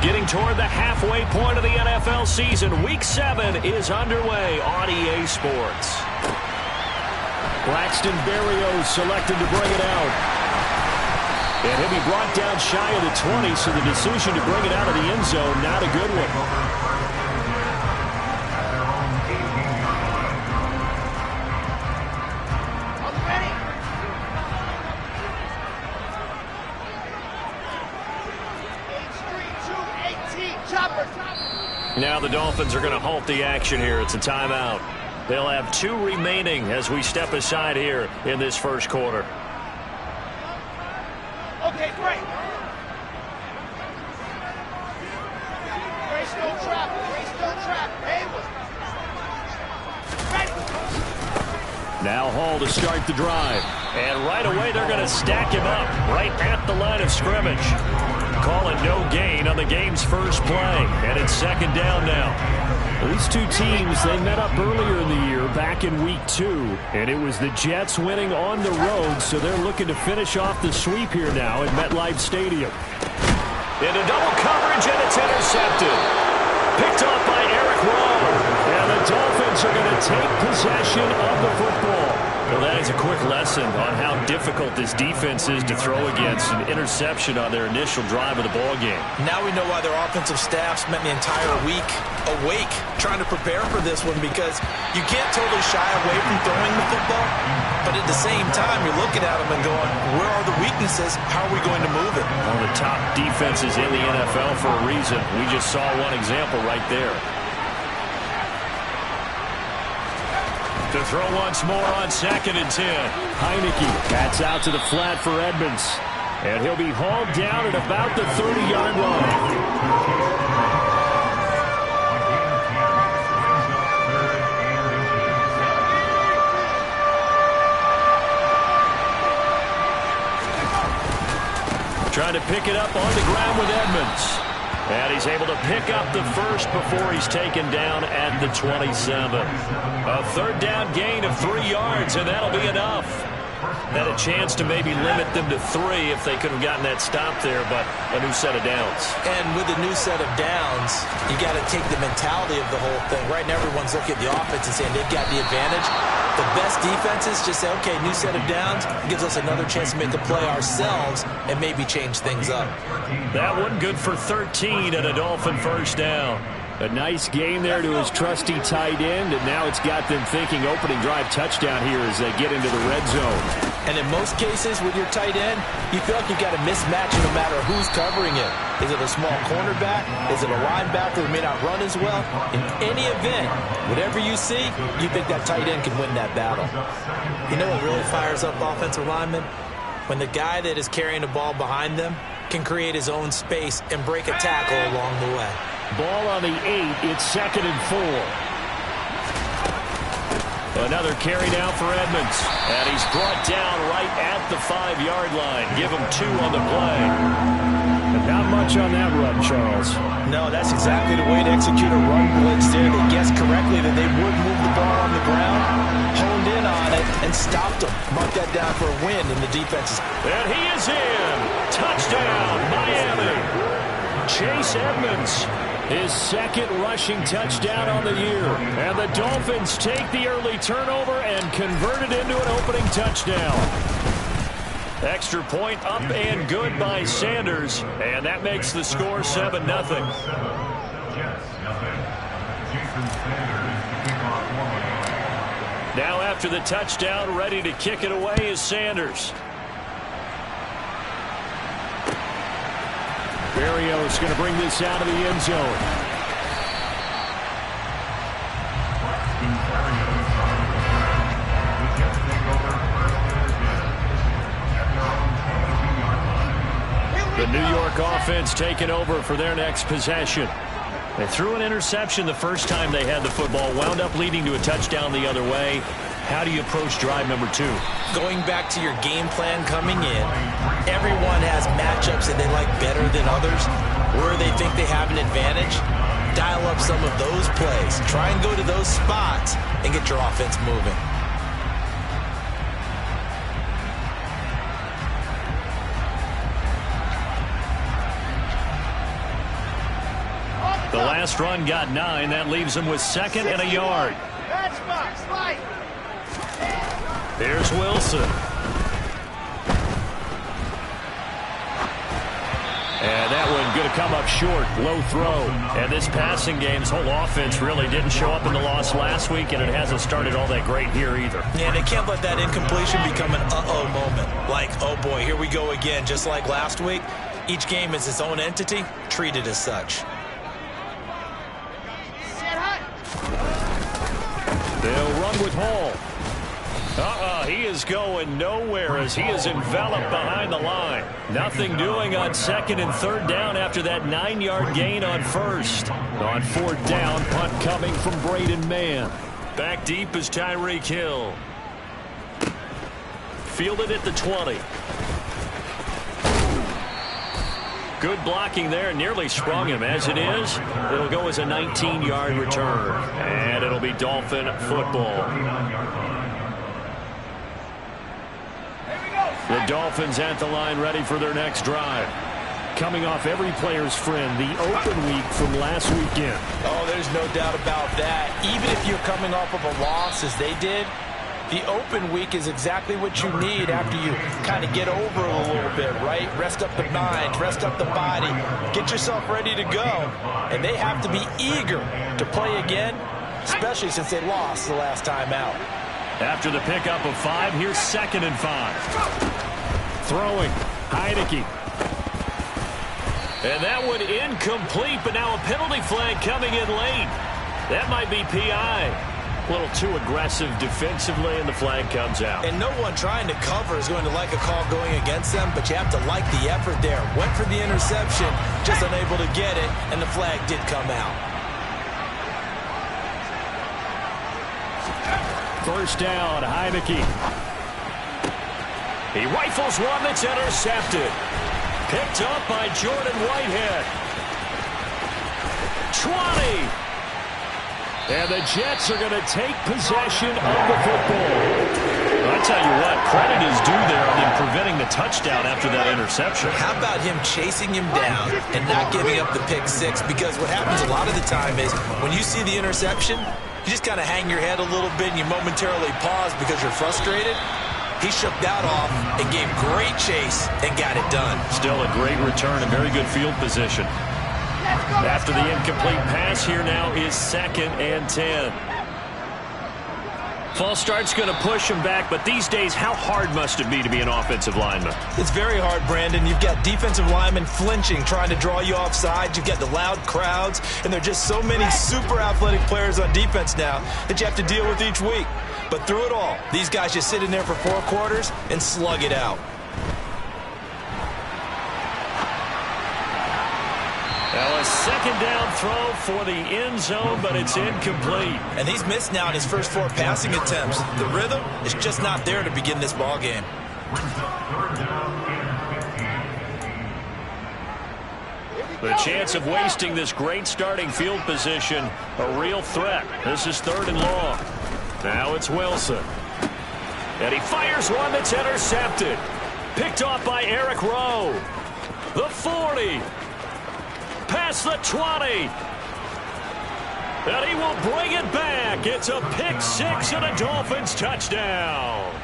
Getting toward the halfway point of the NFL season. Week 7 is underway on EA Sports. Braxton Berrios selected to bring it out. And he'll be brought down shy of the 20, so the decision to bring it out of the end zone, not a good one. Now the Dolphins are going to halt the action here. It's a timeout. They'll have 2 remaining as we step aside here in this first quarter. Okay, great. Brace no trap. Brace no trap. Now Hall to start the drive. And right away they're going to stack him up right at the line of scrimmage. Call it no gain on the game's first play. And it's second down now. These two teams, they met up earlier in the year back in week 2. And it was the Jets winning on the road, so they're looking to finish off the sweep here now at MetLife Stadium. Into double coverage, and it's intercepted. Picked off by Eric Rowe. And the Dolphins are going to take possession of the football. Well, that is a quick lesson on how difficult this defense is to throw against. An interception on their initial drive of the ballgame. Now we know why their offensive staff spent the entire week awake trying to prepare for this one, because you can't totally shy away from throwing the football, but at the same time you're looking at them and going, where are the weaknesses? How are we going to move it? One of the top defenses in the NFL for a reason. We just saw one example right there. To throw once more on 2nd and 10. Heineke bats out to the flat for Edmonds. And he'll be hauled down at about the 30-yard line. Trying to pick it up on the ground with Edmonds. And he's able to pick up the first before he's taken down at the 27. A third down gain of 3 yards, and that'll be enough. Had a chance to maybe limit them to 3 if they could have gotten that stop there, but a new set of downs. And with a new set of downs, you got to take the mentality of the whole thing. Right now, everyone's looking at the offense and saying they've got the advantage. The best defenses just say, okay, new set of downs. It gives us another chance to make a play ourselves and maybe change things up. That one good for 13 and a Dolphin first down. A nice game there to his trusty tight end, and now it's got them thinking opening drive touchdown here as they get into the red zone. And in most cases with your tight end, you feel like you've got a mismatch no matter who's covering it. Is it a small cornerback? Is it a linebacker who may not run as well? In any event, whatever you see, you think that tight end can win that battle. You know what really fires up offensive linemen? When the guy that is carrying the ball behind them can create his own space and break a tackle along the way. Ball on the 8. It's 2nd and 4. Another carry now for Edmonds. And he's brought down right at the 5-yard line. Give him 2 on the play. But not much on that run, Charles. No, that's exactly the way to execute a run blitz there. They guessed correctly that they would move the ball on the ground, honed in on it, and stopped them. Mark that down for a win in the defenses. And he is in. Touchdown, Miami. Chase Edmonds. His 2nd rushing touchdown on the year. And the Dolphins take the early turnover and convert it into an opening touchdown. Extra point up and good by Sanders. And that makes the score 7-0. Now after the touchdown, ready to kick it away is Sanders. Berrios going to bring this out of the end zone. The New York offense taking over for their next possession. They threw an interception the first time they had the football, wound up leading to a touchdown the other way. How do you approach drive number 2? Going back to your game plan coming in, everyone has matchups that they like better than others, where they think they have an advantage. Dial up some of those plays. Try and go to those spots and get your offense moving. The last run got 9. That leaves him with 2nd and a yard. That's fine. Slide. Here's Wilson. And that one going to come up short. Low throw. And this passing game's whole offense really didn't show up in the loss last week, and it hasn't started all that great here either. Yeah, they can't let that incompletion become an uh-oh moment. Like, oh boy, here we go again. Just like last week, each game is its own entity, treated as such. Set high. They'll run with Hall. He is going nowhere as he is enveloped behind the line. Nothing doing on 2nd and 3rd down after that 9-yard gain on 1st. On 4th down, punt coming from Braden Mann. Back deep is Tyreek Hill. Fielded at the 20. Good blocking there. Nearly sprung him. As it is, it'll go as a 19-yard return. And it'll be Dolphin football. The Dolphins at the line ready for their next drive. Coming off every player's friend, the open week from last weekend. Oh, there's no doubt about that. Even if you're coming off of a loss as they did, the open week is exactly what you need after you kind of get over it a little bit, right? Rest up the mind, rest up the body, get yourself ready to go. And they have to be eager to play again, especially since they lost the last time out. After the pickup of 5, here's 2nd and 5. Throwing, Heineke. And that one incomplete, but now a penalty flag coming in late. That might be PI. A little too aggressive defensively, and the flag comes out. And no one trying to cover is going to like a call going against them, but you have to like the effort there. Went for the interception, just unable to get it, and the flag did come out. 1st down, Heineke. He rifles one that's intercepted. Picked up by Jordan Whitehead. 20. And the Jets are going to take possession of the football. I tell you what, credit is due there on him preventing the touchdown after that interception. How about him chasing him down and not giving up the pick 6? Because what happens a lot of the time is when you see the interception, you just kind of hang your head a little bit and you momentarily pause because you're frustrated. He shook that off and gave great chase and got it done. Still a great return and very good field position. After the incomplete pass, here now is 2nd and 10. False start's going to push him back, but these days, how hard must it be to be an offensive lineman? It's very hard, Brandon. You've got defensive linemen flinching, trying to draw you off sides. You've got the loud crowds, and there are just so many super athletic players on defense now that you have to deal with each week. But through it all, these guys just sit in there for 4 quarters and slug it out. Now a 2nd down throw for the end zone, but it's incomplete. And he's missed now in his first 4 passing attempts. The rhythm is just not there to begin this ball game. The chance of wasting this great starting field position, a real threat. This is 3rd and long. Now it's Wilson. And he fires one that's intercepted. Picked off by Eric Rowe. The 40. Past the 20. And he will bring it back. It's a pick 6 and a Dolphins touchdown.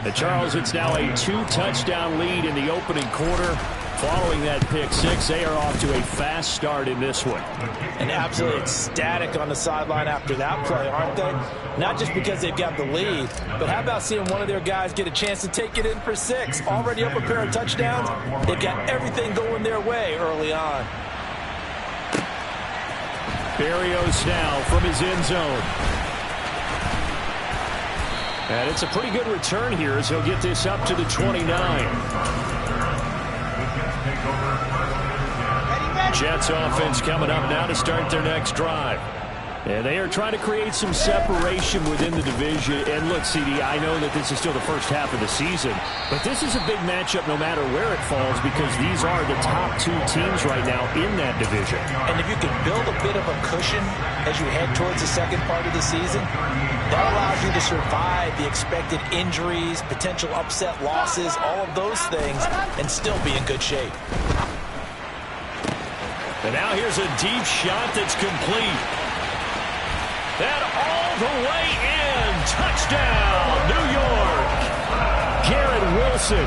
And Charles, it's now a 2-touchdown lead in the opening quarter. Following that pick 6, they are off to a fast start in this one. And absolutely ecstatic on the sideline after that play, aren't they? Not just because they've got the lead, but how about seeing one of their guys get a chance to take it in for 6? Already up a pair of touchdowns. They've got everything going their way early on. Berrios now from his end zone. And it's a pretty good return here as he'll get this up to the 29. Jets offense coming up now to start their next drive. And they are trying to create some separation within the division. And look, CD, I know that this is still the first half of the season, but this is a big matchup no matter where it falls because these are the top 2 teams right now in that division. And if you can build a bit of a cushion as you head towards the second part of the season, that allows you to survive the expected injuries, potential upset losses, all of those things, and still be in good shape. And now here's a deep shot that's complete. And all the way in. Touchdown, New York. Garrett Wilson,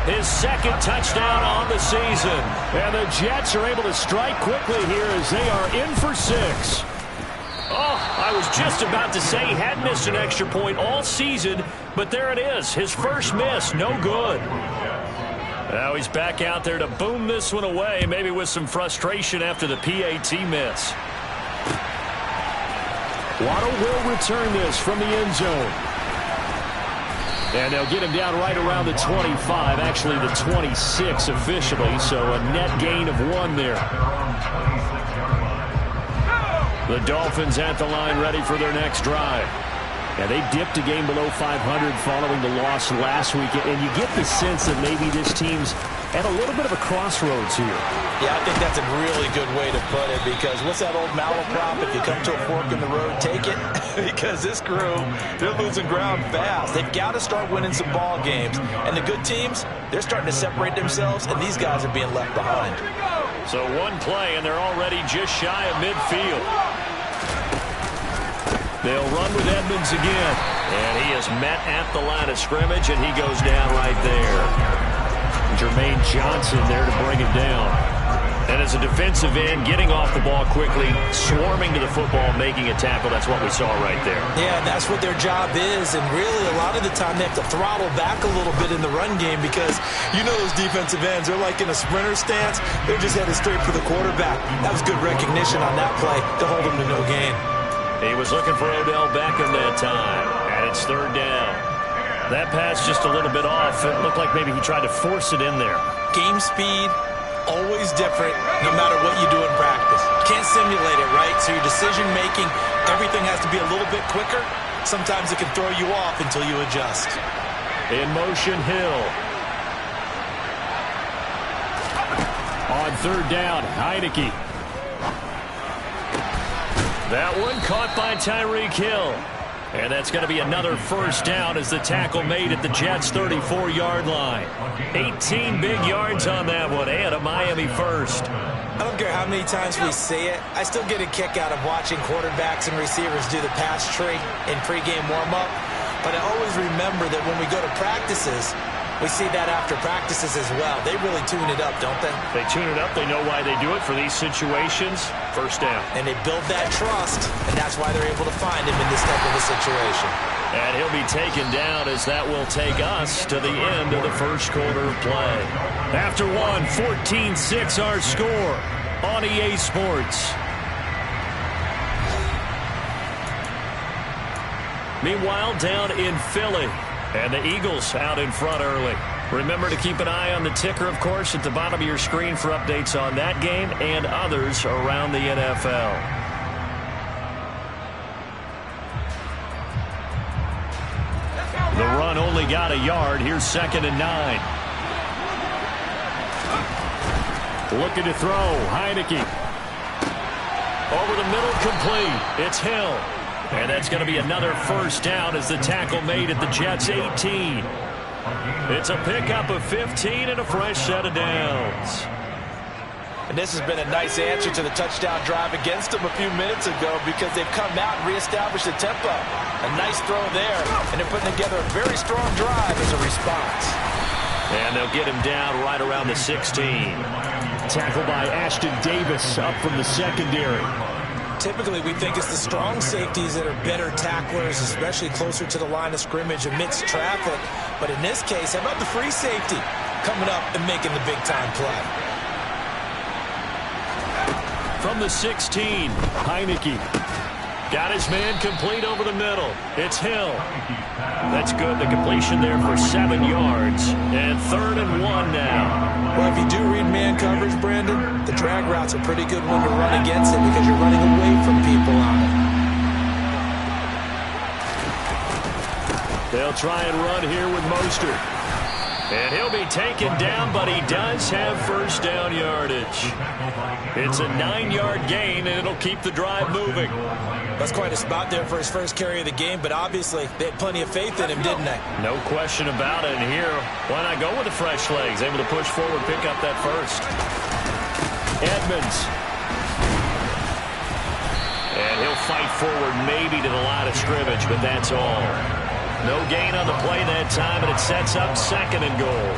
his second touchdown on the season. And the Jets are able to strike quickly here as they are in for 6. Oh, I was just about to say he hadn't missed an extra point all season, but there it is. His first miss, no good. Now he's back out there to boom this one away, maybe with some frustration after the PAT miss. Waddle will return this from the end zone. And they'll get him down right around the 25, actually the 26 officially, so a net gain of 1 there. The Dolphins at the line ready for their next drive. Yeah, they dipped a game below 500 following the loss last week, and you get the sense that maybe this team's at a little bit of a crossroads here. Yeah, I think that's a really good way to put it, because what's that old malaprop? If you come to a fork in the road, take it. Because this crew, they're losing ground fast. They've got to start winning some ball games. And the good teams, they're starting to separate themselves, and these guys are being left behind. So one play, and they're already just shy of midfield. They'll run with Edmonds again. And he is met at the line of scrimmage, and he goes down right there. Jermaine Johnson there to bring him down. And as a defensive end, getting off the ball quickly, swarming to the football, making a tackle. That's what we saw right there. Yeah, that's what their job is. And really, a lot of the time, they have to throttle back a little bit in the run game, because you know those defensive ends, they're like in a sprinter stance. They're just headed straight for the quarterback. That was good recognition on that play to hold him to no gain. He was looking for Odell Beckham that time, and it's 3rd down. That pass just a little bit off. It looked like maybe he tried to force it in there. Game speed, always different, no matter what you do in practice. Can't simulate it, right? So your decision-making, everything has to be a little bit quicker. Sometimes it can throw you off until you adjust. In motion, Hill. On 3rd down, Heineke. That one caught by Tyreek Hill. And that's going to be another 1st down as the tackle made at the Jets' 34-yard line. 18 big yards on that one, and a Miami first. I don't care how many times we see it. I still get a kick out of watching quarterbacks and receivers do the pass tree in pregame warm-up. But I always remember that when we go to practices, we see that after practices as well. They really tune it up, don't they? They tune it up. They know why they do it for these situations. 1st down. And they build that trust, and that's why they're able to find him in this type of a situation. And he'll be taken down as that will take us to the end of the 1st quarter of play. After one, 14-6 our score on EA Sports. Meanwhile, down in Philly, and the Eagles out in front early. Remember to keep an eye on the ticker, of course, at the bottom of your screen for updates on that game and others around the NFL. The run only got a yard. Here's 2nd and 9. Looking to throw. Heineke. Over the middle, complete. It's Hill. And that's going to be another 1st down as the tackle made at the Jets' 18. It's a pickup of 15 and a fresh set of downs. And this has been a nice answer to the touchdown drive against them a few minutes ago, because they've come out and reestablished the tempo. A nice throw there, and they're putting together a very strong drive as a response. And they'll get him down right around the 16. Tackled by Ashton Davis up from the secondary. Typically, we think it's the strong safeties that are better tacklers, especially closer to the line of scrimmage amidst traffic. But in this case, how about the free safety coming up and making the big-time play? From the 16, Heineke. Got his man complete over the middle. It's Hill. That's good. The completion there for 7 yards. And 3rd and 1 now. Well, if you do read man coverage, Brandon, the drag route's a pretty good one to run against it, because you're running away from people on it. They'll try and run here with Mostert. And he'll be taken down, but he does have 1st down yardage. It's a 9-yard gain, and it'll keep the drive moving. That's quite a spot there for his first carry of the game, but obviously they had plenty of faith in him, didn't they? No question about it. And here, why not go with the fresh legs? Able to push forward, pick up that 1st. Edmonds He'll fight forward maybe to the line of scrimmage, but that's all. No gain on the play that time, and it sets up 2nd and goal.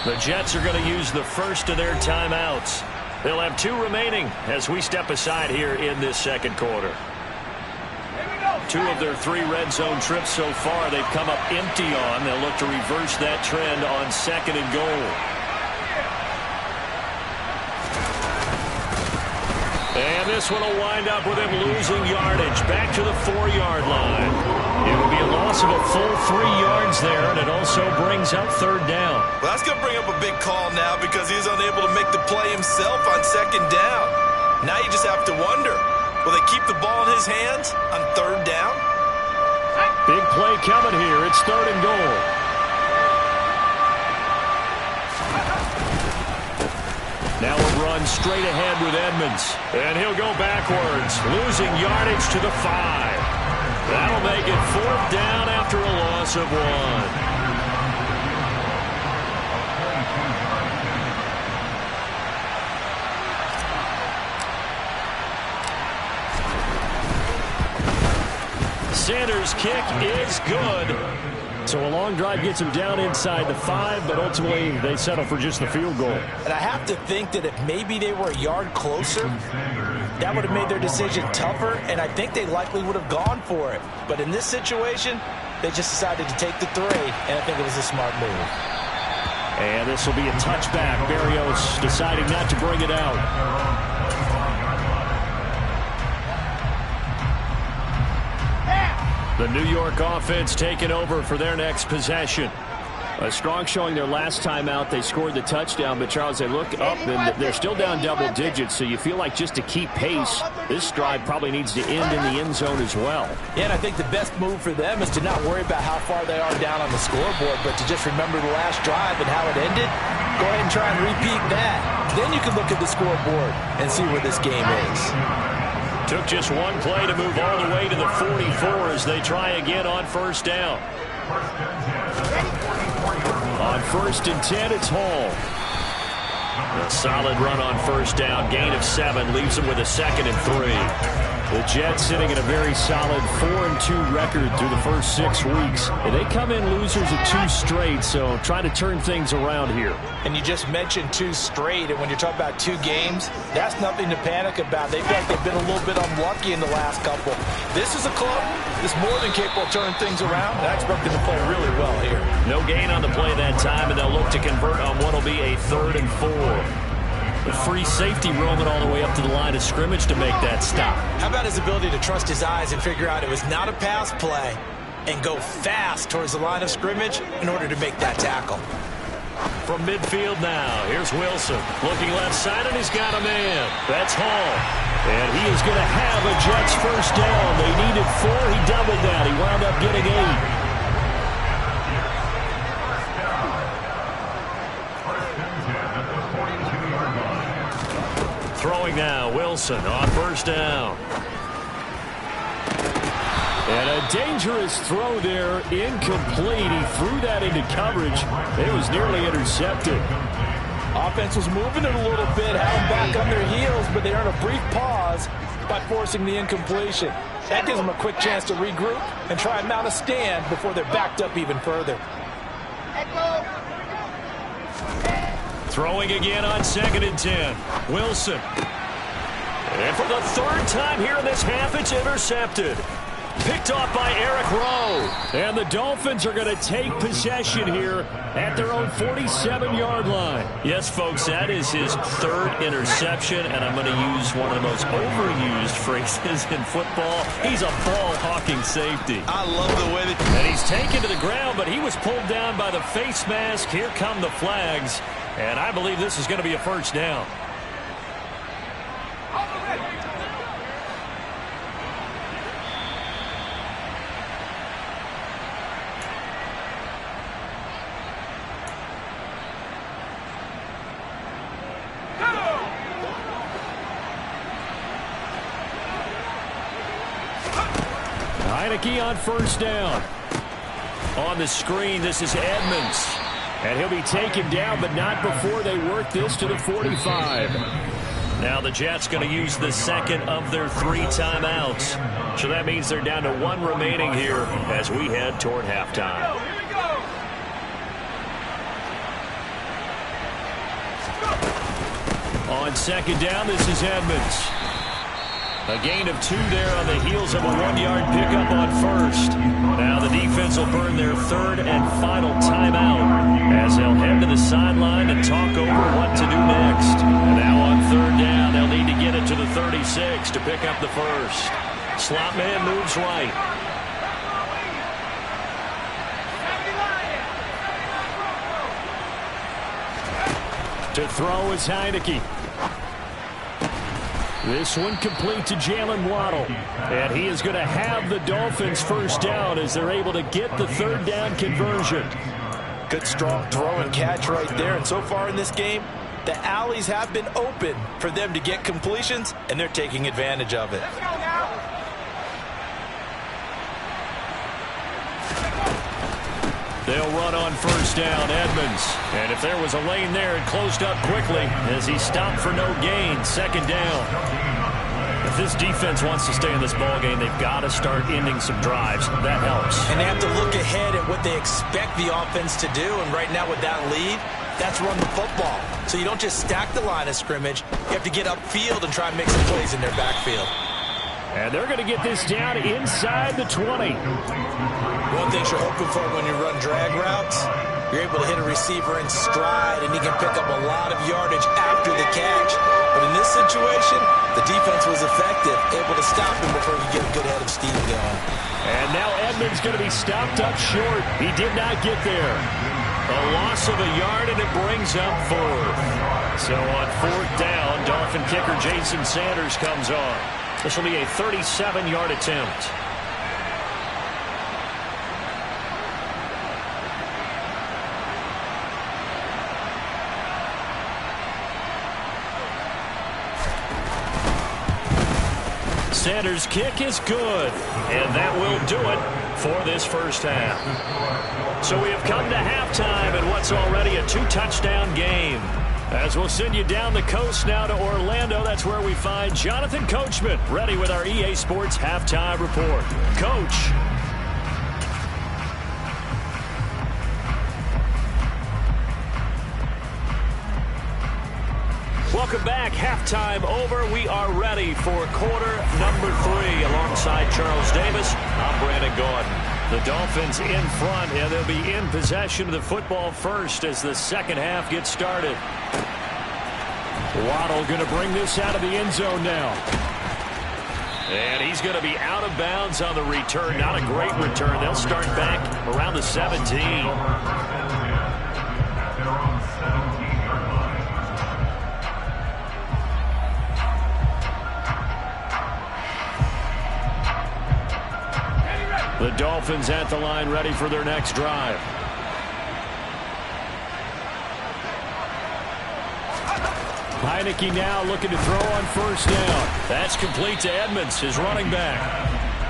The Jets are going to use the first of their timeouts. They'll have 2 remaining as we step aside here in this 2nd quarter. 2 of their 3 red zone trips so far they've come up empty on. They'll look to reverse that trend on 2nd and goal. And this one will wind up with him losing yardage back to the 4-yard line. It will be a loss of a full 3 yards there, and it also brings up 3rd down. Well, that's going to bring up a big call now because he's unable to make the play himself on 2nd down. Now you just have to wonder, will they keep the ball in his hands on 3rd down? Big play coming here. It's 3rd and goal. Now a run straight ahead with Edmonds. And he'll go backwards, losing yardage to the 5. That'll make it 4th down after a loss of 1. Sanders' kick is good. So a long drive gets him down inside the 5, but ultimately they settle for just the field goal. And I have to think that if maybe they were a yard closer, that would have made their decision tougher, and I think they likely would have gone for it. But in this situation, they just decided to take the 3, and I think it was a smart move. And this will be a touchback. Barrios deciding not to bring it out. The New York offense taking over for their next possession. A strong showing their last time out. They scored the touchdown, but Charles, they look up and they're still down double digits, so you feel like just to keep pace, this drive probably needs to end in the end zone as well. Yeah, and I think the best move for them is to not worry about how far they are down on the scoreboard, but to just remember the last drive and how it ended. Go ahead and try and repeat that. Then you can look at the scoreboard and see where this game is. Took just one play to move all the way to the 44 as they try again on 1st down. On 1st and 10, it's Hall. A solid run on 1st down. Gain of 7 leaves them with a 2nd and 3. The Jets sitting at a very solid 4-2 record through the first 6 weeks. And they come in losers of 2 straight, so try to turn things around here. And you just mentioned 2 straight, and when you're talking about 2 games, that's nothing to panic about. They feel like they've been a little bit unlucky in the last couple. This is a club that's more than capable of turning things around, and I expect them to play really well here. No gain on the play that time, and they'll look to convert on what will be a 3rd and 4. The free safety roaming all the way up to the line of scrimmage to make that stop. How about his ability to trust his eyes and figure out it was not a pass play and go fast towards the line of scrimmage in order to make that tackle. From midfield now, here's Wilson. Looking left side, and he's got a man. That's Hall. And he is going to have a Jets 1st down. They needed 4. He doubled that. He wound up getting 8. Throwing now, Wilson on 1st down. And a dangerous throw there, incomplete. He threw that into coverage. It was nearly intercepted. Offense was moving it a little bit, had them back on their heels, but they earned a brief pause by forcing the incompletion. That gives them a quick chance to regroup and try and mount a stand before they're backed up even further. Throwing again on 2nd and 10. Wilson. And for the 3rd time here in this half, it's intercepted. Picked off by Eric Rowe. And the Dolphins are going to take possession here at their own 47-yard line. Yes, folks, that is his 3rd interception, and I'm going to use one of the most overused phrases in football. He's a ball-hawking safety. I love the way that... And he's taken to the ground, but he was pulled down by the face mask. Here come the flags. And I believe this is going to be a 1st down. Heineke on 1st down. On the screen, this is Edmonds. And he'll be taken down, but not before they work this to the 45. Now the Jets going to use the second of their 3 timeouts. So that means they're down to 1 remaining here as we head toward halftime. On second down, this is Edmonds. A gain of 2 there on the heels of a 1-yard pickup on first. Now the defense will burn their 3rd and final timeout as they'll head to the sideline and talk over what to do next. And now on 3rd down, they'll need to get it to the 36 to pick up the first. Slot man moves right. To throw is Heineke. This one complete to Jalen Waddle. And he is going to have the Dolphins first down as they're able to get the 3rd down conversion. Good strong throw and catch right there. And so far in this game, the alleys have been open for them to get completions, and they're taking advantage of it. They'll run on first down, Edmonds. And if there was a lane there, it closed up quickly as he stopped for no gain. 2nd down. If this defense wants to stay in this ballgame, they've got to start ending some drives. That helps. And they have to look ahead at what they expect the offense to do. And right now with that lead, that's run the football. So you don't just stack the line of scrimmage. You have to get upfield and try and make some plays in their backfield. And they're going to get this down inside the 20. One thing you're hoping for when you run drag routes, you're able to hit a receiver in stride, and he can pick up a lot of yardage after the catch. But in this situation, the defense was effective, able to stop him before he get a good head of steam going. And now Edmonds going to be stopped up short. He did not get there. A loss of a yard, and it brings up 4th. So on 4th down, Dolphin kicker Jason Sanders comes on. This will be a 37-yard attempt. Sanders' kick is good, and that will do it for this first half. So we have come to halftime in what's already a 2-touchdown game. As we'll send you down the coast now to Orlando, that's where we find Jonathan Coachman ready with our EA Sports Halftime Report. Coach. Welcome back. Halftime over. We are ready for quarter number 3 alongside Charles Davis. I'm Brandon Gordon. The Dolphins in front, and they'll be in possession of the football first as the second half gets started. Waddle going to bring this out of the end zone now. And he's going to be out of bounds on the return. Not a great return. They'll start back around the 17. The Dolphins at the line ready for their next drive. Heineke now looking to throw on first down. That's complete to Edmonds, his running back.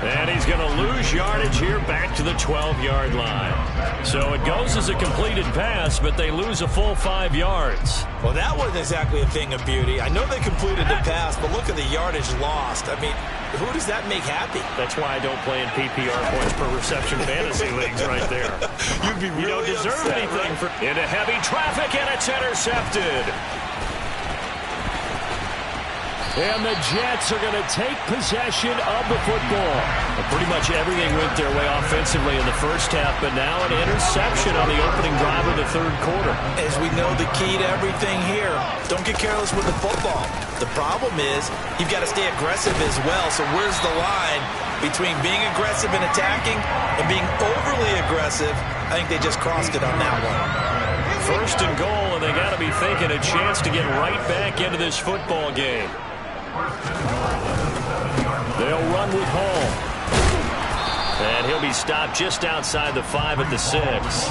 And he's going to lose yardage here back to the 12-yard line. So it goes as a completed pass, but they lose a full 5 yards. Well, that wasn't exactly a thing of beauty. I know they completed the pass, but look at the yardage lost. I mean, who does that make happy? That's why I don't play in PPR points per reception fantasy leagues right there. You'd be really you don't deserve upset, anything right? into heavy traffic, and it's intercepted. And the Jets are going to take possession of the football. Pretty much everything went their way offensively in the first half, but now an interception on the opening drive of the third quarter. As we know, the key to everything here, don't get careless with the football. The problem is you've got to stay aggressive as well. So where's the line between being aggressive and attacking and being overly aggressive? I think they just crossed it on that one. First and goal, and they got to be thinking a chance to get right back into this football game. They'll run with Hall. And he'll be stopped just outside the 5 at the 6.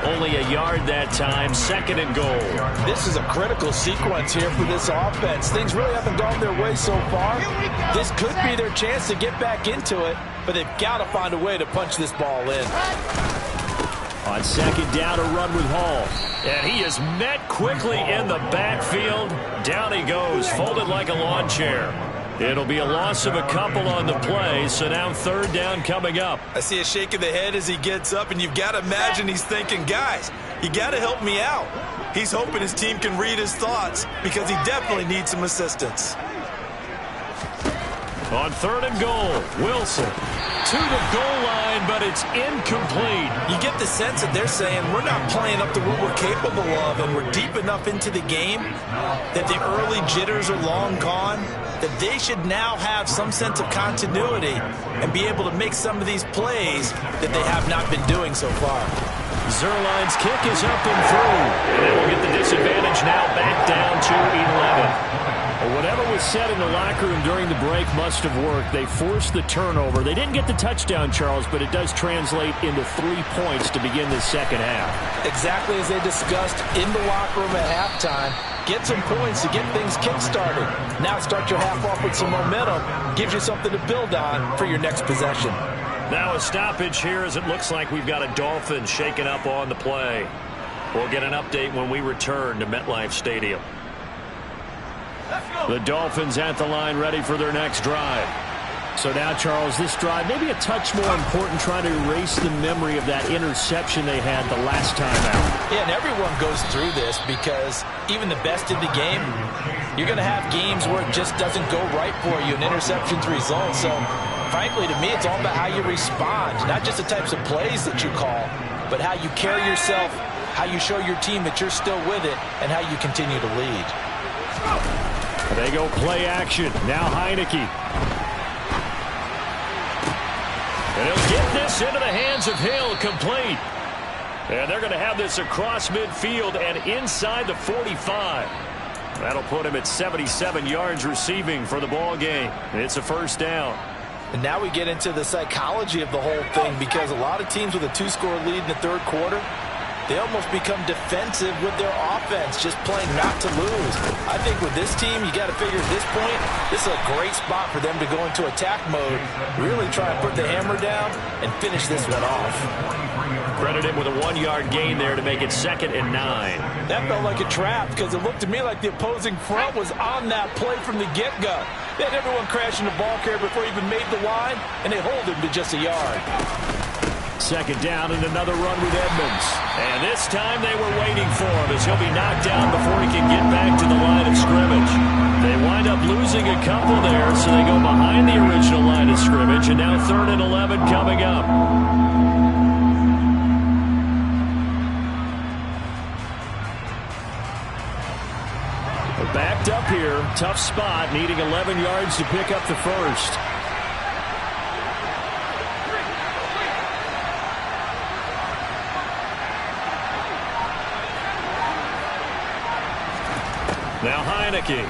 Only a yard that time, 2nd and goal. This is a critical sequence here for this offense. Things really haven't gone their way so far. This could be their chance to get back into it, but they've got to find a way to punch this ball in. On second down, a run with Hall. And he is met quickly in the backfield. Down he goes, folded like a lawn chair. It'll be a loss of a couple on the play, so now third down coming up. I see a shake of the head as he gets up, and you've got to imagine he's thinking, guys, you got to help me out. He's hoping his team can read his thoughts because he definitely needs some assistance. On third and goal, Wilson to the goal line, but it's incomplete. You get the sense that they're saying we're not playing up to what we're capable of, and we're deep enough into the game that the early jitters are long gone, that they should now have some sense of continuity and be able to make some of these plays that they have not been doing so far. Zerline's kick is up and through, and they will get the disadvantage now back down to 11. Whatever was said in the locker room during the break must have worked. They forced the turnover. They didn't get the touchdown, Charles, but it does translate into 3 points to begin the second half. Exactly as they discussed in the locker room at halftime. Get some points to get things kick-started. Now start your half off with some momentum. Gives you something to build on for your next possession. Now a stoppage here as it looks like we've got a Dolphin shaken up on the play. We'll get an update when we return to MetLife Stadium. The Dolphins at the line ready for their next drive. So now, Charles, this drive maybe a touch more important, trying to erase the memory of that interception they had the last time out. Yeah, and everyone goes through this because even the best in the game, you're going to have games where it just doesn't go right for you, and interceptions result. So, frankly, to me, it's all about how you respond, not just the types of plays that you call, but how you carry yourself, how you show your team that you're still with it, and how you continue to lead. They go play action. Now Heineke. And he'll get this into the hands of Hill, complete. And they're going to have this across midfield and inside the 45. That'll put him at 77 yards receiving for the ball game. It's a first down. And now we get into the psychology of the whole thing, because a lot of teams with a 2-score lead in the third quarter, they almost become defensive with their offense, just playing not to lose. I think with this team, you got to figure at this point, this is a great spot for them to go into attack mode, really try and put the hammer down and finish this one off. Credit him with a 1-yard gain there to make it 2nd and 9. That felt like a trap, because it looked to me like the opposing front was on that play from the get-go. They had everyone crashing the ball carrier before he even made the line, and they hold him to just a yard. 2nd down and another run with Edmonds. And this time they were waiting for him as he'll be knocked down before he can get back to the line of scrimmage. They wind up losing a couple there, so they go behind the original line of scrimmage, and now 3rd and 11 coming up. Backed up here, tough spot, needing 11 yards to pick up the first. Now Heineke.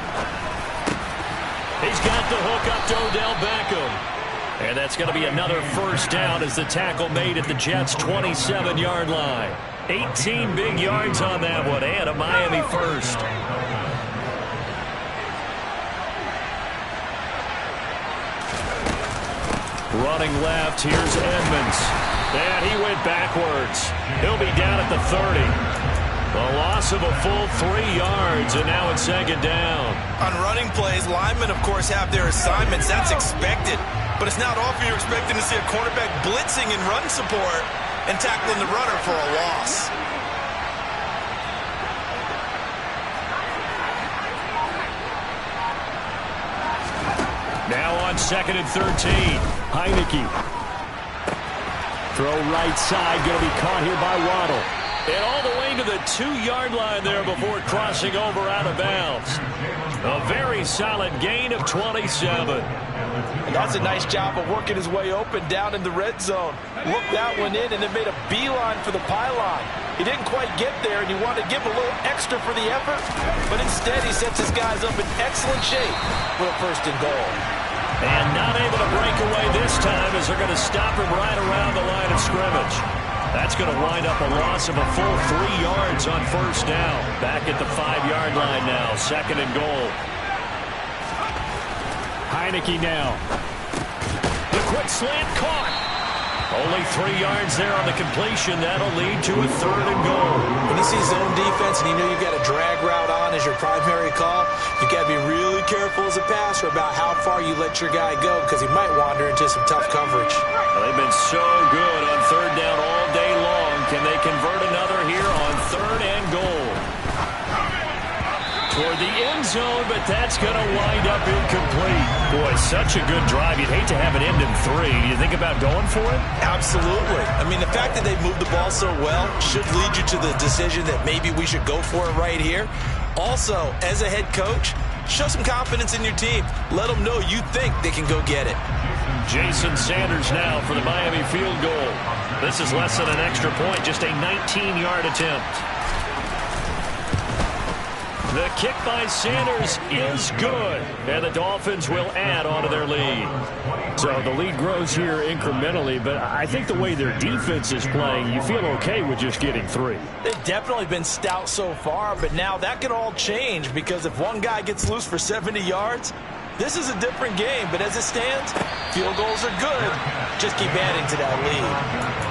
He's got the hook up to Odell Beckham. And that's going to be another first down as the tackle made at the Jets' 27-yard line. 18 big yards on that one, and a Miami first. Running left, here's Edmonds. And he went backwards. He'll be down at the 30. A loss of a full 3 yards, and now it's 2nd down. On running plays, linemen, of course, have their assignments. That's expected. But it's not often you're expecting to see a cornerback blitzing in run support and tackling the runner for a loss. Now on 2nd and 13. Heineke. Throw right side, going to be caught here by Waddle. And all the way to the 2-yard line there before crossing over out of bounds. A very solid gain of 27. And that's a nice job of working his way open down in the red zone. Looked that one in and then made a beeline for the pylon. He didn't quite get there, and he wanted to give a little extra for the effort, but instead he sets his guys up in excellent shape for a 1st and goal. And not able to break away this time as they're going to stop him right around the line of scrimmage. That's going to wind up a loss of a full 3 yards on 1st down. Back at the 5-yard line now, 2nd and goal. Heineke now. The quick slant caught. Only 3 yards there on the completion. That'll lead to a 3rd and goal. When you see zone defense and you know you've got a drag route on as your primary call, you've got to be really careful as a passer about how far you let your guy go because he might wander into some tough coverage. Well, they've been so good on 3rd down all day long. Can they convert another here on 3rd and goal? Toward the end zone, but that's going to wind up incomplete. Boy, such a good drive. You'd hate to have it end in 3. Do you think about going for it? Absolutely. I mean, the fact that they moved the ball so well should lead you to the decision that maybe we should go for it right here. Also, as a head coach, show some confidence in your team. Let them know you think they can go get it. Jason Sanders now for the Miami field goal. This is less than an extra point, just a 19-yard attempt. The kick by Sanders is good, and the Dolphins will add on to their lead. So the lead grows here incrementally, but I think the way their defense is playing, you feel okay with just getting 3. They've definitely been stout so far, but now that could all change because if one guy gets loose for 70 yards, this is a different game. But as it stands, field goals are good. Just keep adding to that lead.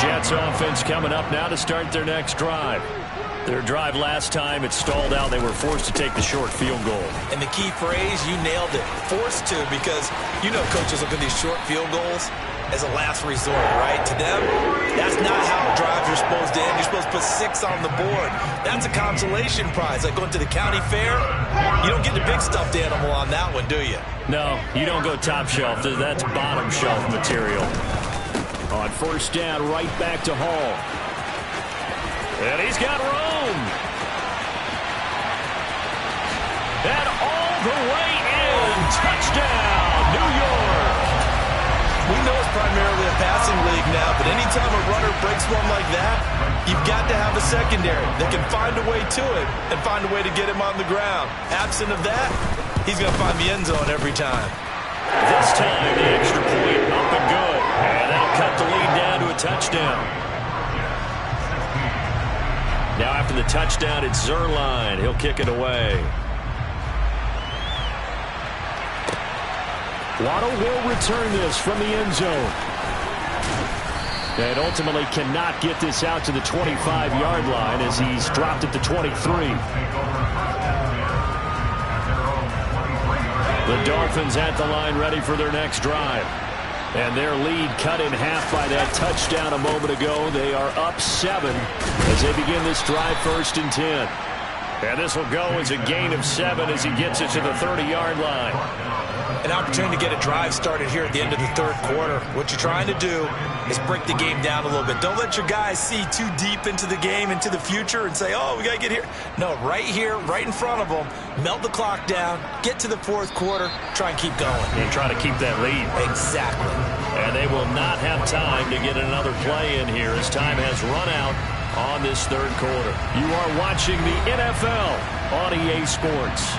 Jets offense coming up now to start their next drive. Their drive last time, it stalled out. They were forced to take the short field goal. And the key phrase, you nailed it, forced to, because you know coaches look at these short field goals as a last resort, right? To them, that's not how drives are supposed to end. You're supposed to put 6 on the board. That's a consolation prize, like going to the county fair. You don't get the big stuffed animal on that one, do you? No, you don't go top shelf. That's bottom shelf material. On 1st down, right back to Hall. And he's got room. And all the way in. Touchdown, New York. We know it's primarily a passing league now, but anytime a runner breaks one like that, you've got to have a secondary that can find a way to it and find a way to get him on the ground. Absent of that, he's going to find the end zone every time. This time, the extra point up and good. And that'll cut the lead down to a touchdown. Now after the touchdown, it's Zerline. He'll kick it away. Waddle will return this from the end zone. And ultimately cannot get this out to the 25-yard line as he's dropped at the 23. The Dolphins at the line ready for their next drive. And their lead cut in half by that touchdown a moment ago. They are up 7 as they begin this drive 1st and 10. And this will go as a gain of 7 as he gets it to the 30-yard line. An opportunity to get a drive started here at the end of the 3rd quarter. What you're trying to do is break the game down a little bit. Don't let your guys see too deep into the game, into the future, and say, oh, we got to get here. No, right here, right in front of them, melt the clock down, get to the 4th quarter, try and keep going. And try to keep that lead. Exactly. And they will not have time to get another play in here as time has run out on this 3rd quarter. You are watching the NFL on EA Sports.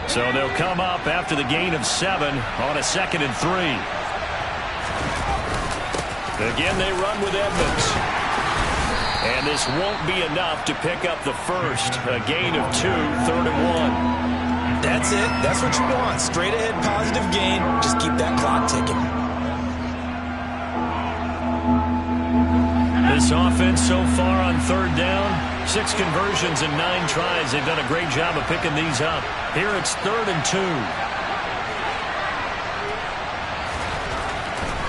So they'll come up after the gain of 7 on a 2nd and 3. Again, they run with Edmonds. And this won't be enough to pick up the first. A gain of 2, 3rd and 1. That's it. That's what you want. Straight ahead positive gain. Just keep that clock ticking. This offense so far on 3rd down, 6 conversions and 9 tries. They've done a great job of picking these up. Here it's 3rd and 2.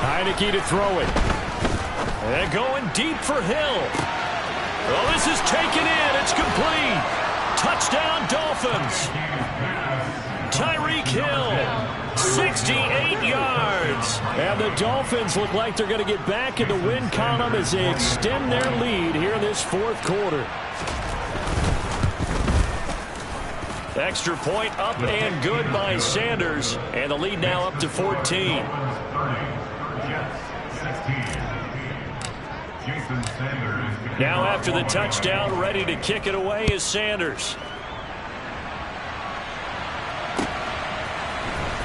Heineke to throw it. And going deep for Hill. Oh, this is taken in. It's complete. Touchdown, Dolphins. Tyreek Hill, 68 yards. And the Dolphins look like they're going to get back in the win column as they extend their lead here in this 4th quarter. Extra point up and good by Sanders. And the lead now up to 14. Now after the touchdown, ready to kick it away is Sanders.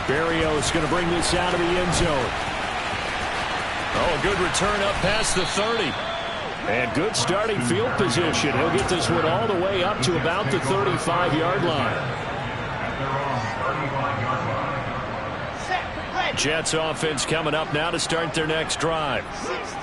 Berrios going to bring this out of the end zone. Oh, a good return up past the 30. And good starting field position. He'll get this one all the way up to about the 35-yard line. Jets offense coming up now to start their next drive.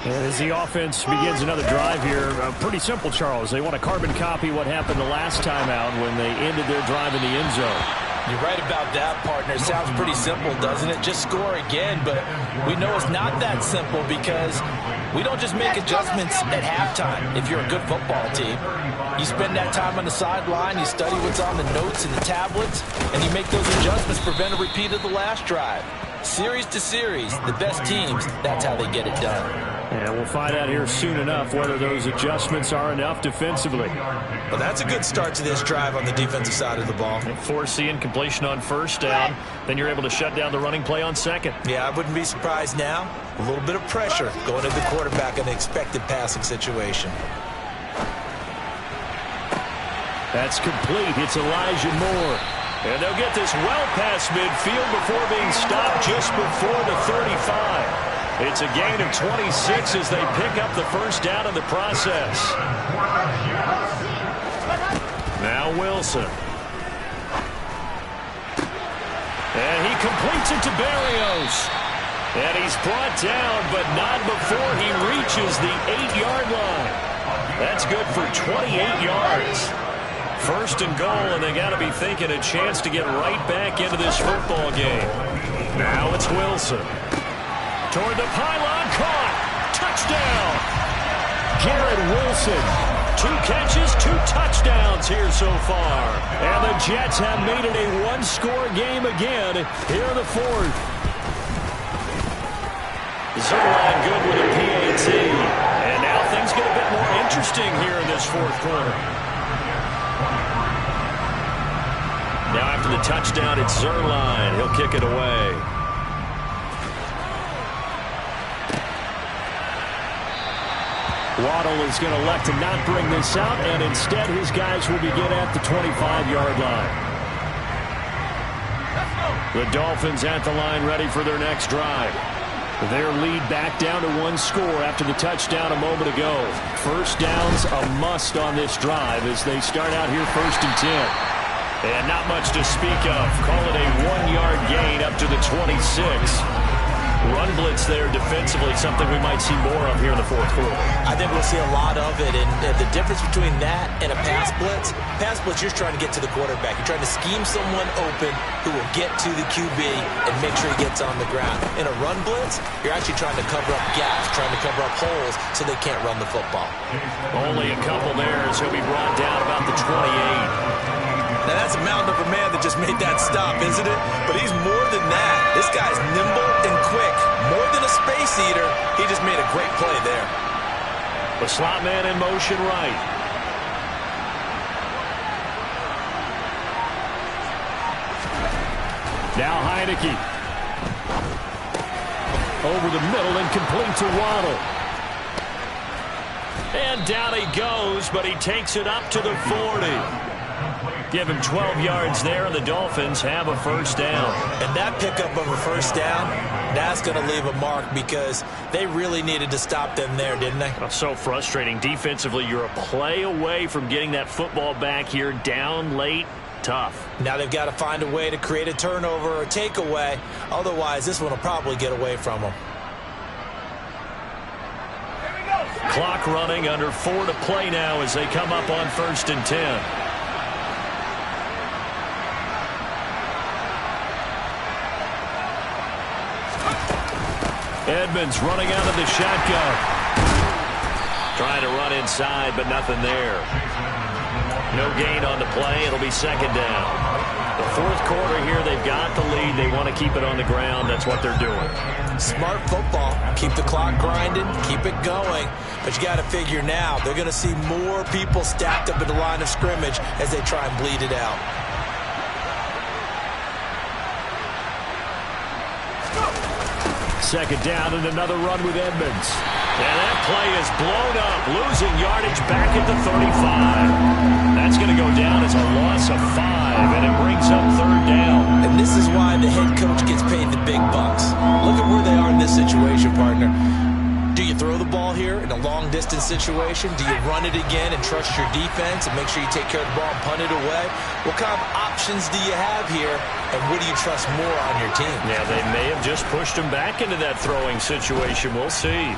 And as the offense begins another drive here, pretty simple, Charles. They want to carbon copy what happened the last time out when they ended their drive in the end zone. You're right about that, partner. It sounds pretty simple, doesn't it? Just score again, but we know it's not that simple because we don't just make adjustments at halftime if you're a good football team. You spend that time on the sideline, you study what's on the notes and the tablets, and you make those adjustments to prevent a repeat of the last drive. Series to series, the best teams, that's how they get it done. And we'll find out here soon enough whether those adjustments are enough defensively. Well, that's a good start to this drive on the defensive side of the ball. Force the incompletion on first down. Then you're able to shut down the running play on second. Yeah, I wouldn't be surprised now. A little bit of pressure going at the quarterback in an expected passing situation. That's complete. It's Elijah Moore. And they'll get this well past midfield before being stopped just before the 35. It's a gain of 26 as they pick up the first down in the process. Now Wilson. And he completes it to Berrios. And he's brought down, but not before he reaches the 8-yard line. That's good for 28 yards. First and goal, and they got to be thinking a chance to get right back into this football game. Now it's Wilson. Toward the pylon, caught. Touchdown. Garrett Wilson. 2 catches, 2 touchdowns here so far. And the Jets have made it a one-score game again here in the fourth. Zerline good with a PAT. And now things get a bit more interesting here in this fourth quarter. Now after the touchdown, it's Zerline. He'll kick it away. Waddle is going to elect to not bring this out, and instead his guys will begin at the 25-yard line. The Dolphins at the line ready for their next drive. Their lead back down to 1 score after the touchdown a moment ago. First down's a must on this drive as they start out here 1st and 10. And not much to speak of. Call it a 1-yard gain up to the 26. Run blitz there defensively, something we might see more of here in the fourth quarter. I think we'll see a lot of it, and the difference between that and a pass blitz, you're trying to get to the quarterback. You're trying to scheme someone open who will get to the QB and make sure he gets on the ground. In a run blitz, you're actually trying to cover up gaps, trying to cover up holes so they can't run the football. Only a couple there as he'll be brought down about the 28. Now, that's a mountain of a man that just made that stop, isn't it? But he's more than that. This guy's nimble and quick. More than a space eater, he just made a great play there. The slot man in motion right. Now Heineke. Over the middle and complete to Waddle. And down he goes, but he takes it up to the 40. Give him 12 yards there, and the Dolphins have a first down. And that pickup of a first down, that's going to leave a mark because they really needed to stop them there, didn't they? Oh, so frustrating. Defensively, you're a play away from getting that football back here down late. Tough. Now they've got to find a way to create a turnover or a takeaway. Otherwise, this one will probably get away from them. Clock running, under 4 to play now as they come up on 1st and 10. Edmonds running out of the shotgun. Trying to run inside, but nothing there. No gain on the play. It'll be 2nd down. The fourth quarter here, they've got the lead. They want to keep it on the ground. That's what they're doing. Smart football. Keep the clock grinding. Keep it going. But you got to figure now, they're going to see more people stacked up at the line of scrimmage as they try and bleed it out. Second down and another run with Edmonds. And that play is blown up, losing yardage back at the 35. That's going to go down as a loss of 5, and it brings up 3rd down. And this is why the head coach gets gets paid the big bucks. Look at where they are in this situation, partner. Do you throw the ball here in a long-distance situation? Do you run it again and trust your defense and make sure you take care of the ball and punt it away? What kind of options do you have here, and what do you trust more on your team? Yeah, they may have just pushed him back into that throwing situation. We'll see.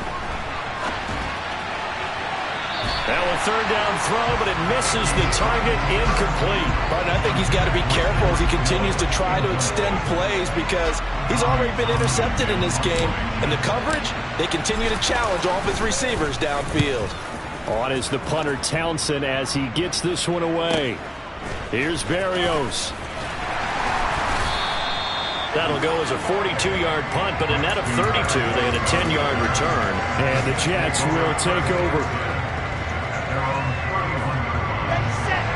Now a third down throw, but it misses the target, incomplete. But I think he's got to be careful as he continues to try to extend plays because he's already been intercepted in this game. And the coverage, they continue to challenge all of his receivers downfield. On is the punter Townsend as he gets this one away. Here's Berrios. That'll go as a 42-yard punt, but a net of 32. They had a 10-yard return. And the Jets will take over.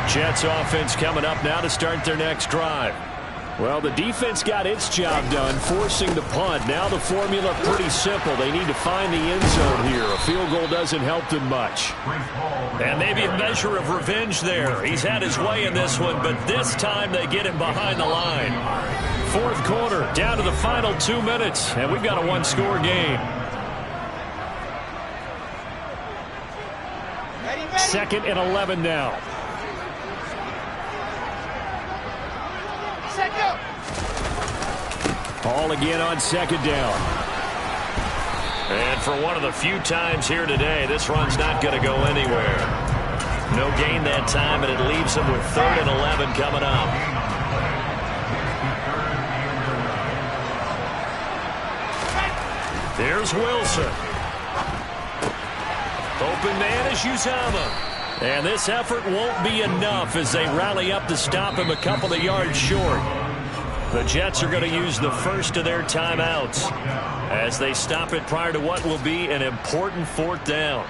Jets offense coming up now to start their next drive. Well, the defense got its job done, forcing the punt. Now the formula pretty simple. They need to find the end zone here. A field goal doesn't help them much. And maybe a measure of revenge there. He's had his way in this one, but this time they get him behind the line. Fourth quarter, down to the final 2 minutes, and we've got a one-score game. Second and 11 now. All again on second down. And for one of the few times here today, this run's not going to go anywhere. No gain that time, and it leaves them with third and 11 coming up. There's Wilson. Open man is Uzama. And this effort won't be enough as they rally up to stop him a couple of yards short. The Jets are going to use the first of their timeouts as they stop it prior to what will be an important fourth down.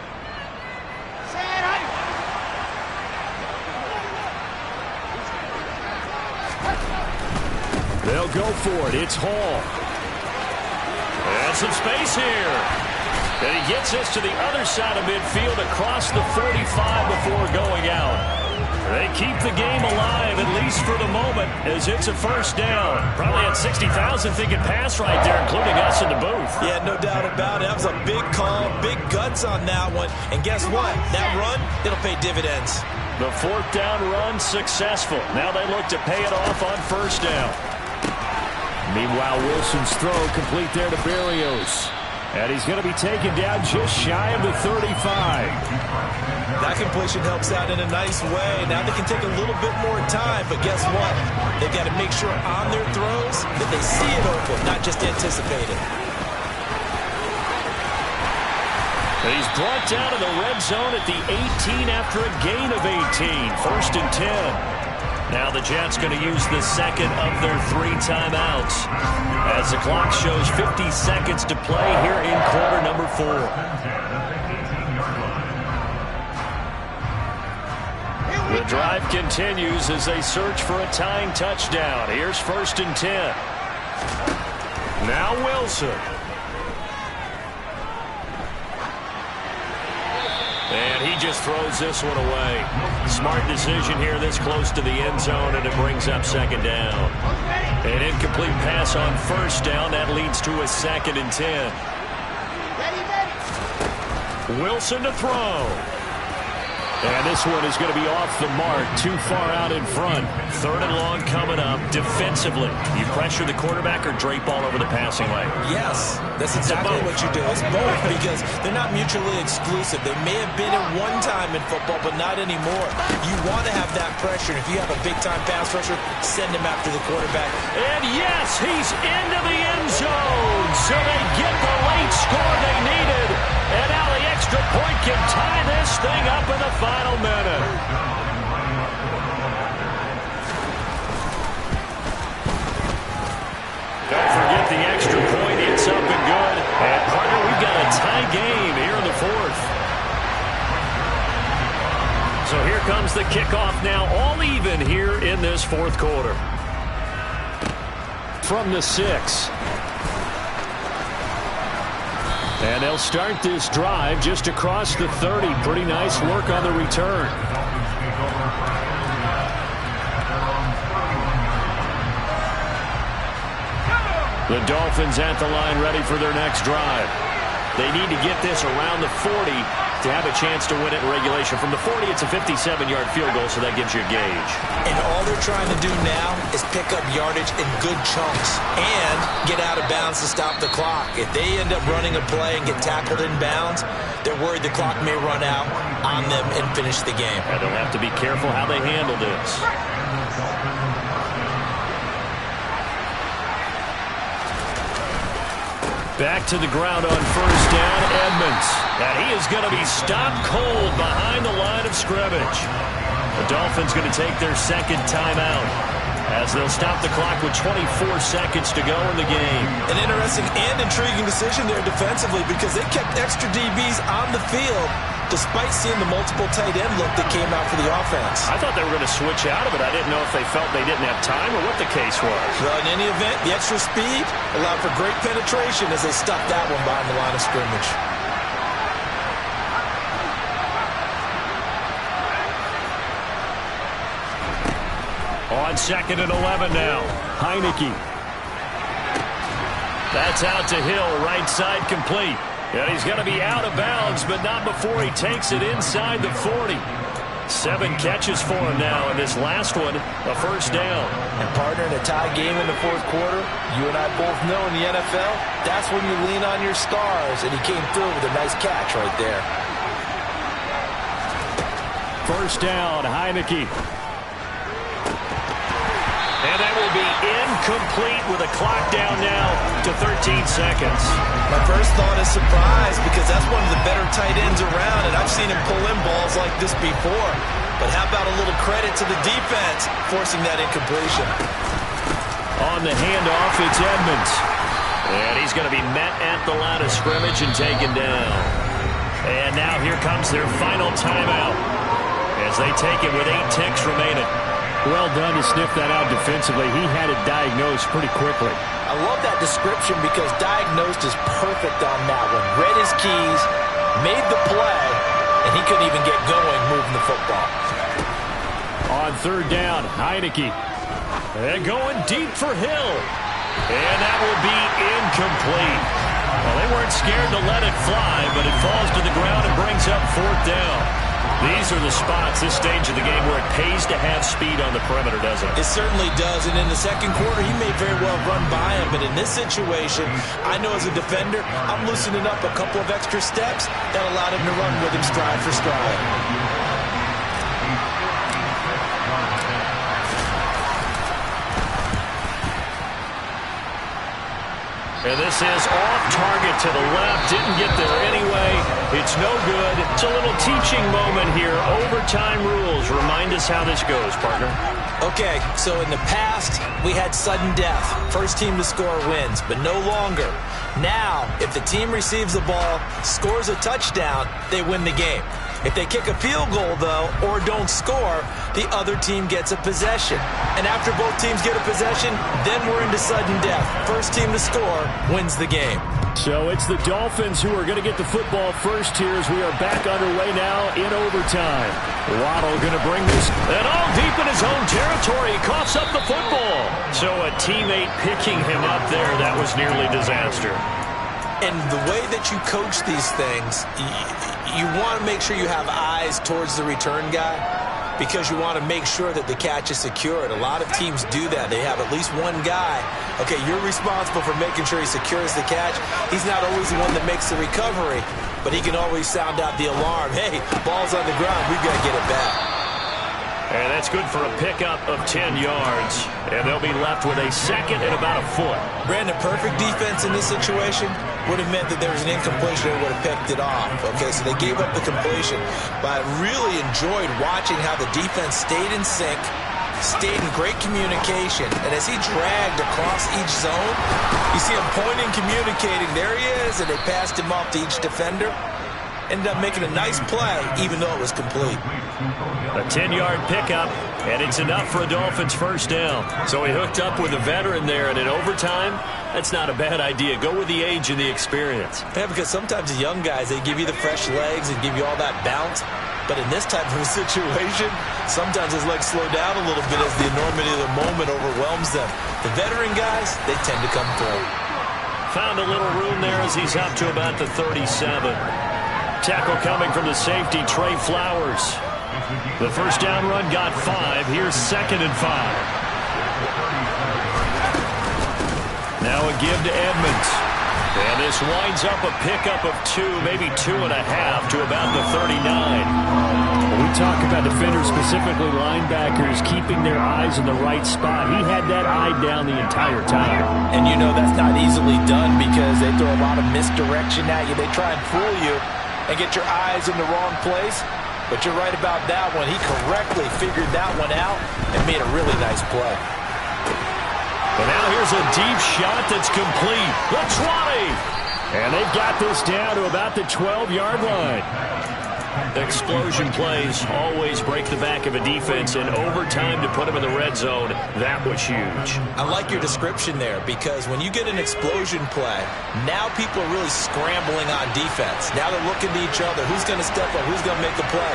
They'll go for it. It's Hall. And some space here. And he gets us to the other side of midfield across the 45 before going out. They keep the game alive, at least for the moment, as it's a first down. Probably had 60,000 thinking pass right there, including us in the booth. Yeah, no doubt about it. That was a big call, big guts on that one. And guess what? That run, it'll pay dividends. The fourth down run successful. Now they look to pay it off on first down. Meanwhile, Wilson's throw complete there to Berrios. And he's going to be taken down just shy of the 35. That completion helps out in a nice way. Now they can take a little bit more time, but guess what? They've got to make sure on their throws that they see it open, not just anticipate it. He's brought down to the red zone at the 18 after a gain of 18. First and 10. Now the Jets going to use the second of their 3 timeouts as the clock shows 50 seconds to play here in quarter number 4. The drive continues as they search for a tying touchdown. Here's first and 10. Now Wilson. And he just throws this one away. Smart decision here this close to the end zone, and it brings up second down. An incomplete pass on first down. That leads to a second and 10. Wilson to throw. And this one is going to be off the mark, too far out in front. Third and long coming up. Defensively, you pressure the quarterback or drape all over the passing lane? Yes, that's exactly what you do. It's both because they're not mutually exclusive. They may have been at one time in football, but not anymore. You want to have that pressure. If you have a big-time pass rusher, send him after the quarterback. And yes, he's into the end zone. So they get the late score they needed. And now the extra point can tie this thing up in the final minute. Don't forget the extra point. It's up and good. And, partner, we've got a tie game here in the fourth. So here comes the kickoff now, all even here in this fourth quarter. From the 6. And they'll start this drive just across the 30. Pretty nice work on the return. The Dolphins at the line ready for their next drive. They need to get this around the 40 to have a chance to win it in regulation. From the 40, it's a 57-yard field goal, so that gives you a gauge. And all they're trying to do now is pick up yardage in good chunks and get out of bounds to stop the clock. If they end up running a play and get tackled in bounds, they're worried the clock may run out on them and finish the game. And they'll have to be careful how they handle this. Back to the ground on first down, Edmonds. And he is going to be stopped cold behind the line of scrimmage. The Dolphins going to take their second timeout as they'll stop the clock with 24 seconds to go in the game. An interesting and intriguing decision there defensively because they kept extra DBs on the field despite seeing the multiple tight end look that came out for the offense. I thought they were going to switch out of it. I didn't know if they felt they didn't have time or what the case was. Well, in any event, the extra speed allowed for great penetration as they stuffed that one behind the line of scrimmage. On 2nd and 11 now. Heineke. That's out to Hill, right side complete. And he's going to be out of bounds, but not before he takes it inside the 40. 7 catches for him now, and this last one, a first down. And partner, in a tie game in the fourth quarter, you and I both know in the NFL, that's when you lean on your stars, and he came through with a nice catch right there. First down, Heineke. And that will be incomplete with a clock down now to 13 seconds. My first thought is surprise because that's one of the better tight ends around, and I've seen him pull in balls like this before. But how about a little credit to the defense forcing that incompletion? On the handoff, it's Edmonds. And he's going to be met at the line of scrimmage and taken down. And now here comes their final timeout as they take it with 8 ticks remaining. Well done to sniff that out defensively. He had it diagnosed pretty quickly. I love that description because diagnosed is perfect on that one. Read his keys, made the play, and he couldn't even get going moving the football. On 3rd down, Heineke. And going deep for Hill. And that will be incomplete. Well, they weren't scared to let it fly, but it falls to the ground and brings up 4th down. These are the spots, this stage of the game, where it pays to have speed on the perimeter, doesn't it? It certainly does, and in the second quarter, he may very well run by him, but in this situation, I know as a defender, I'm loosening up a couple of extra steps that allowed him to run with him stride for stride. And this is off target to the left. Didn't get there anyway. It's no good. It's a little teaching moment here. Overtime rules. Remind us how this goes, partner. Okay, so in the past, we had sudden death. First team to score wins, but no longer. Now, if the team receives the ball, scores a touchdown, they win the game. If they kick a field goal, though, or don't score, the other team gets a possession. And after both teams get a possession, then we're into sudden death. First team to score wins the game. So it's the Dolphins who are going to get the football first here as we are back underway now in overtime. Waddle going to bring this, and all deep in his own territory. He coughs up the football. So a teammate picking him up there, that was nearly disaster. And the way that you coach these things, you want to make sure you have eyes towards the return guy because you want to make sure that the catch is secured. A lot of teams do that. They have at least one guy. Okay, you're responsible for making sure he secures the catch. He's not always the one that makes the recovery, but he can always sound out the alarm. Hey, ball's on the ground. We've got to get it back. And that's good for a pickup of 10 yards. And they'll be left with a second and about a foot. Brandon, perfect defense in this situation would have meant that there was an incompletion and would have picked it off. Okay, so they gave up the completion. But I really enjoyed watching how the defense stayed in sync, stayed in great communication. And as he dragged across each zone, you see him pointing, communicating. There he is, and they passed him off to each defender. Ended up making a nice play, even though it was complete. A 10-yard pickup, and it's enough for a Dolphins first down. So he hooked up with a veteran there, and in overtime, that's not a bad idea. Go with the age and the experience. Yeah, because sometimes the young guys, they give you the fresh legs and give you all that bounce. But in this type of a situation, sometimes his legs slow down a little bit as the enormity of the moment overwhelms them. The veteran guys, they tend to come through. Found a little room there as he's up to about the 37. Tackle coming from the safety, Trey Flowers. The first down run got 5. Here's 2nd and 5. Now a give to Edmonds. And this winds up a pickup of 2, maybe 2.5 to about the 39. We talk about defenders, specifically linebackers, keeping their eyes in the right spot. He had that eye down the entire time. And you know that's not easily done because they throw a lot of misdirection at you. They try and fool you and get your eyes in the wrong place. But you're right about that one. He correctly figured that one out and made a really nice play. And now here's a deep shot that's complete. The 20! And they've got this down to about the 12-yard line. Explosion plays always break the back of a defense, and overtime to put them in the red zone, that was huge. I like your description there because when you get an explosion play, now people are really scrambling on defense. Now they're looking to each other. Who's going to step up? Who's going to make the play?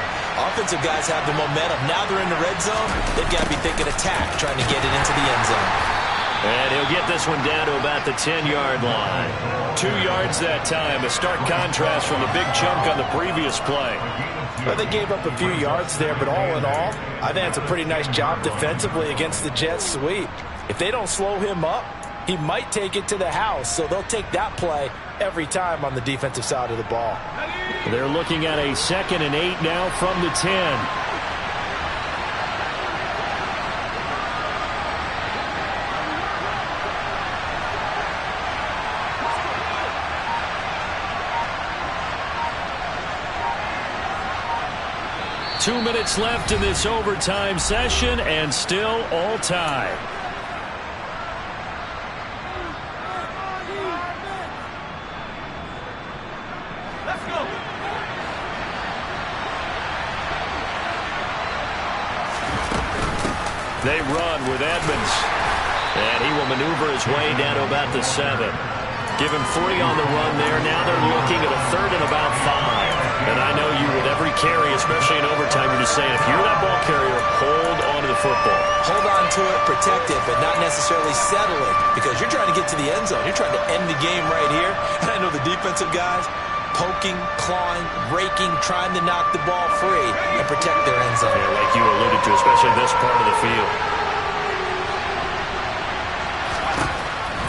Offensive guys have the momentum. Now they're in the red zone. They've got to be thinking attack, trying to get it into the end zone. And he'll get this one down to about the 10-yard line. 2 yards that time, a stark contrast from the big chunk on the previous play. Well, they gave up a few yards there, but all in all, I think it's a pretty nice job defensively against the Jets sweep. If they don't slow him up, he might take it to the house, so they'll take that play every time on the defensive side of the ball. They're looking at a 2nd and 8 now from the 10. 2 minutes left in this overtime session, and still all tied. Let's go. They run with Edmonds, and he will maneuver his way down to about the 7. Give him 3 on the run there. Now they're looking at a 3rd and about 5. And I know you, with every carry, especially in overtime, you're just saying, if you're that ball carrier, hold on to the football. Hold on to it, protect it, but not necessarily settle it because you're trying to get to the end zone. You're trying to end the game right here. And I know the defensive guys poking, clawing, raking, trying to knock the ball free and protect their end zone. Yeah, like you alluded to, especially this part of the field.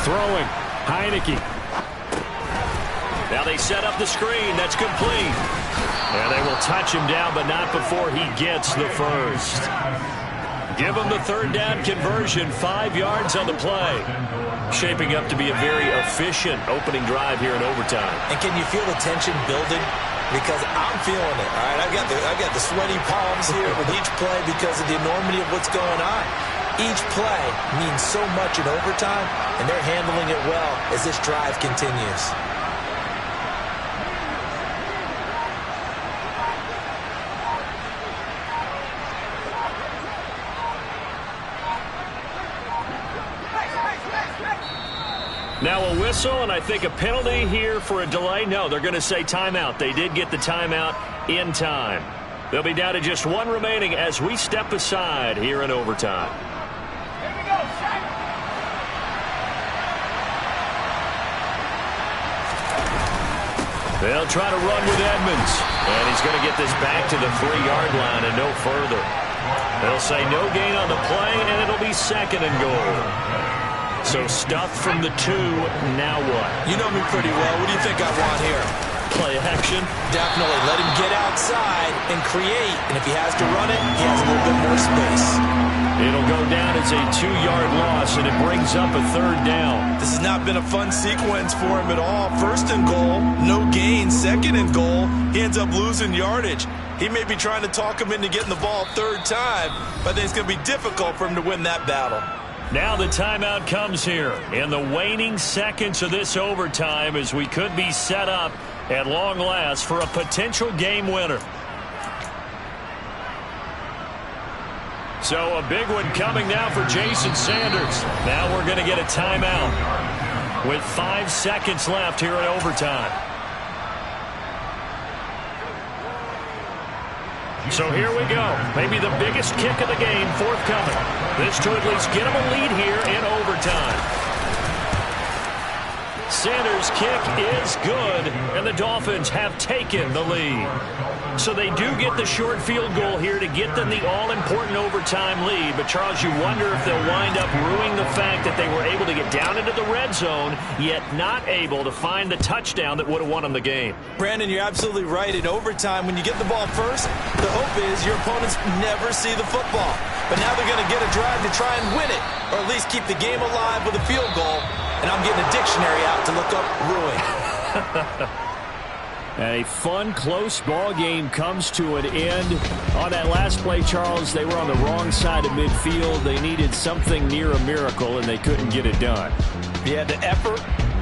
Throwing, Heineke. Now they set up the screen. That's complete. And they will touch him down, but not before he gets the first. Give him the 3rd down conversion. 5 yards on the play. Shaping up to be a very efficient opening drive here in overtime. And can you feel the tension building? Because I'm feeling it. All right, I've got the sweaty palms here with each play because of the enormity of what's going on. Each play means so much in overtime, and they're handling it well as this drive continues. Now a whistle, and I think a penalty here for a delay. No, they're going to say timeout. They did get the timeout in time. They'll be down to just 1 remaining as we step aside here in overtime. Here we go, Shaq. They'll try to run with Edmonds, and he's going to get this back to the 3-yard line and no further. They'll say no gain on the play, and it'll be 2nd and goal. So stuffed from the 2, now what? You know me pretty well. What do you think I want here? Play action? Definitely. Let him get outside and create. And if he has to run it, he has a little bit more space. It'll go down as a 2-yard loss, and it brings up a 3rd down. This has not been a fun sequence for him at all. 1st and goal, no gain. 2nd and goal, he ends up losing yardage. He may be trying to talk him into getting the ball 3rd time, but I think it's going to be difficult for him to win that battle. Now the timeout comes here in the waning seconds of this overtime as we could be set up at long last for a potential game winner. So a big one coming now for Jason Sanders. Now we're going to get a timeout with 5 seconds left here in overtime. So here we go. Maybe the biggest kick of the game forthcoming. This to at least get them a lead here in overtime. Sanders' kick is good, and the Dolphins have taken the lead. So they do get the short field goal here to get them the all-important overtime lead. But, Charles, you wonder if they'll wind up ruining the fact that they were able to get down into the red zone, yet not able to find the touchdown that would have won them the game. Brandon, you're absolutely right. In overtime, when you get the ball first, the hope is your opponents never see the football. But now they're going to get a drive to try and win it, or at least keep the game alive with a field goal. And I'm getting a dictionary out to look up ruin. A fun, close ball game comes to an end. On that last play, Charles, they were on the wrong side of midfield. They needed something near a miracle, and they couldn't get it done. Yeah, the effort,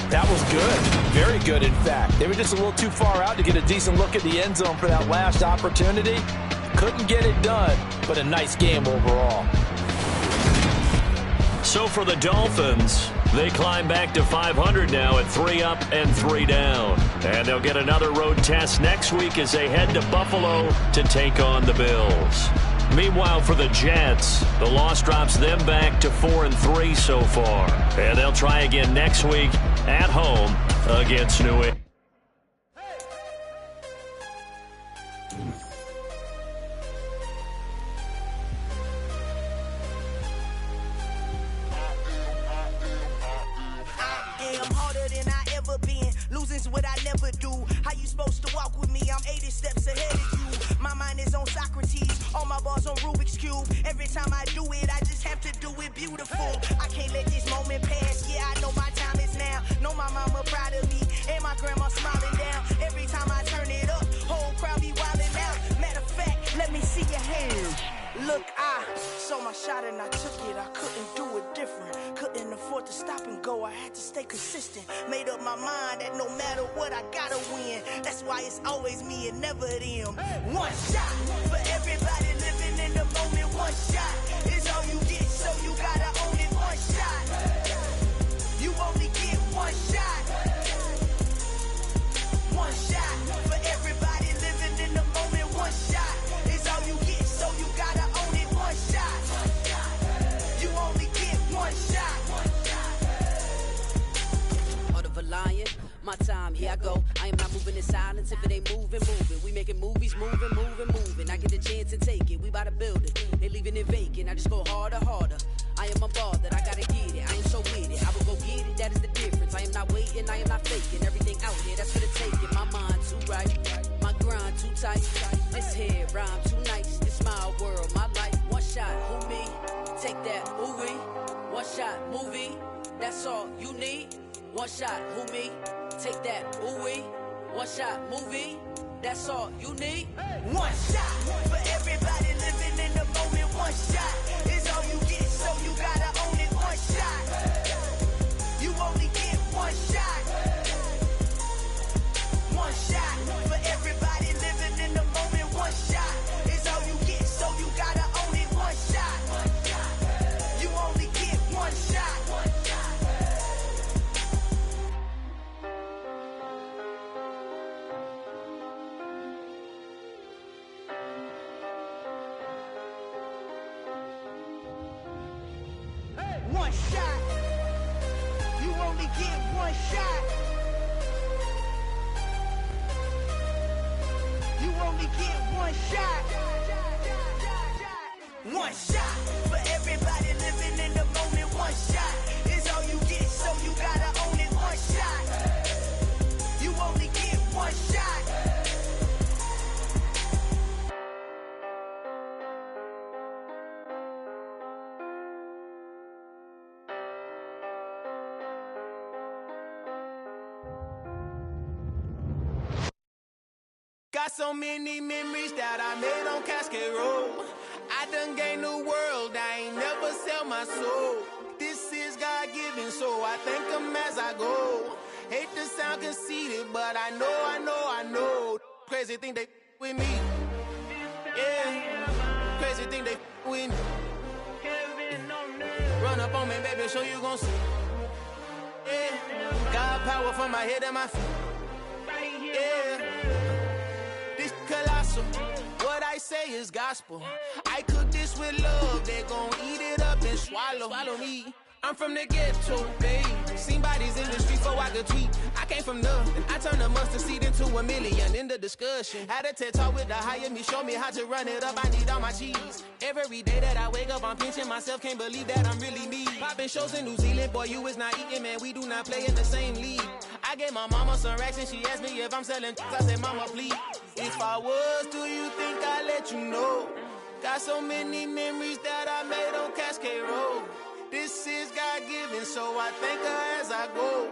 that was good. Very good, in fact. They were just a little too far out to get a decent look at the end zone for that last opportunity. Couldn't get it done, but a nice game overall. So for the Dolphins, they climb back to 500 now at 3 up and 3 down. And they'll get another road test next week as they head to Buffalo to take on the Bills. Meanwhile, for the Jets, the loss drops them back to 4-3 so far. And they'll try again next week at home against New England. Losing's what I never do. How you supposed to walk with me? I'm 80 steps ahead of you. My mind is on Socrates, all my balls on Rubik's Cube. Every time I do it, I just have to do it beautiful. I can't let this moment pass. Yeah, I know my time is now. Know my mama proud of me, and my grandma smiling down. Every time I turn it up, whole crowd be wildin' out. Matter of fact, let me see your hands. Look, I saw my shot and I took it. I couldn't do it different. Couldn't afford to stop and go. I had to stay consistent. Made up my mind that no matter what, I gotta win. That's why it's always me and never them. One shot for everybody living in the moment. One shot is all you get, so you gotta own it. One shot. You only get one shot. One shot for everybody living in the moment. One shot is all you get, so you gotta own it. One shot. You only get one shot. Heart of a lion, my time, here I go. I am not moving in silence. If it ain't moving, moving. We making movies, moving, moving, moving. I get the chance to take it. We bout to build it. They leaving it vacant. I just go harder, harder. I am a ball that I gotta get it. I am so with it. I will go get it. That is the difference. I am not waiting. I am not faking. Everything out here, that's for the taking. My mind too right. My grind too tight. This head rhyme too nice. This my world, my life. One shot, who me? Take that, ooh wee. One shot, movie. That's all you need. One shot, who me? Take that, ooh wee. One shot, movie. That's all you need. One shot for everybody living in the moment. One shot is all you get, so you gotta own it. One shot. You only get one shot. One shot for everybody living in the moment. One shot is all you get, so you gotta own it. One shot. You only get one shot. One shot. You only get one shot. You only get one shot. One shot for everybody living in the moment. One shot is all you get, so you gotta own it. One shot. You only get one shot. Got so many memories that I made on Cascade Road. I done gained the world, I ain't never sell my soul. This is God-given, so I thank him as I go. Hate to sound conceited, but I know. Crazy thing they with me. Yeah, crazy thing they with me. Run up on me, baby, so you gon' see. Yeah, got power from my head and my feet. Yeah. Colossal, what I say is gospel. I cook this with love, they gon' eat it up and swallow me. I'm from the ghetto, babe. Seen bodies in the streets before I could tweet. I came from nothing. I turned a mustard seed into a million in the discussion. Had a TED talk with the higher me, show me how to run it up. I need all my cheese. Every day that I wake up, I'm pinching myself. Can't believe that I'm really me. Popping shows in New Zealand, boy, you is not eating, man. We do not play in the same league. I gave my mama some racks and she asked me if I'm selling. I said, mama, please. If I was, do you think I'd let you know? Got so many memories that I made on Cascade Road. This is God-given, so I thank her as I go.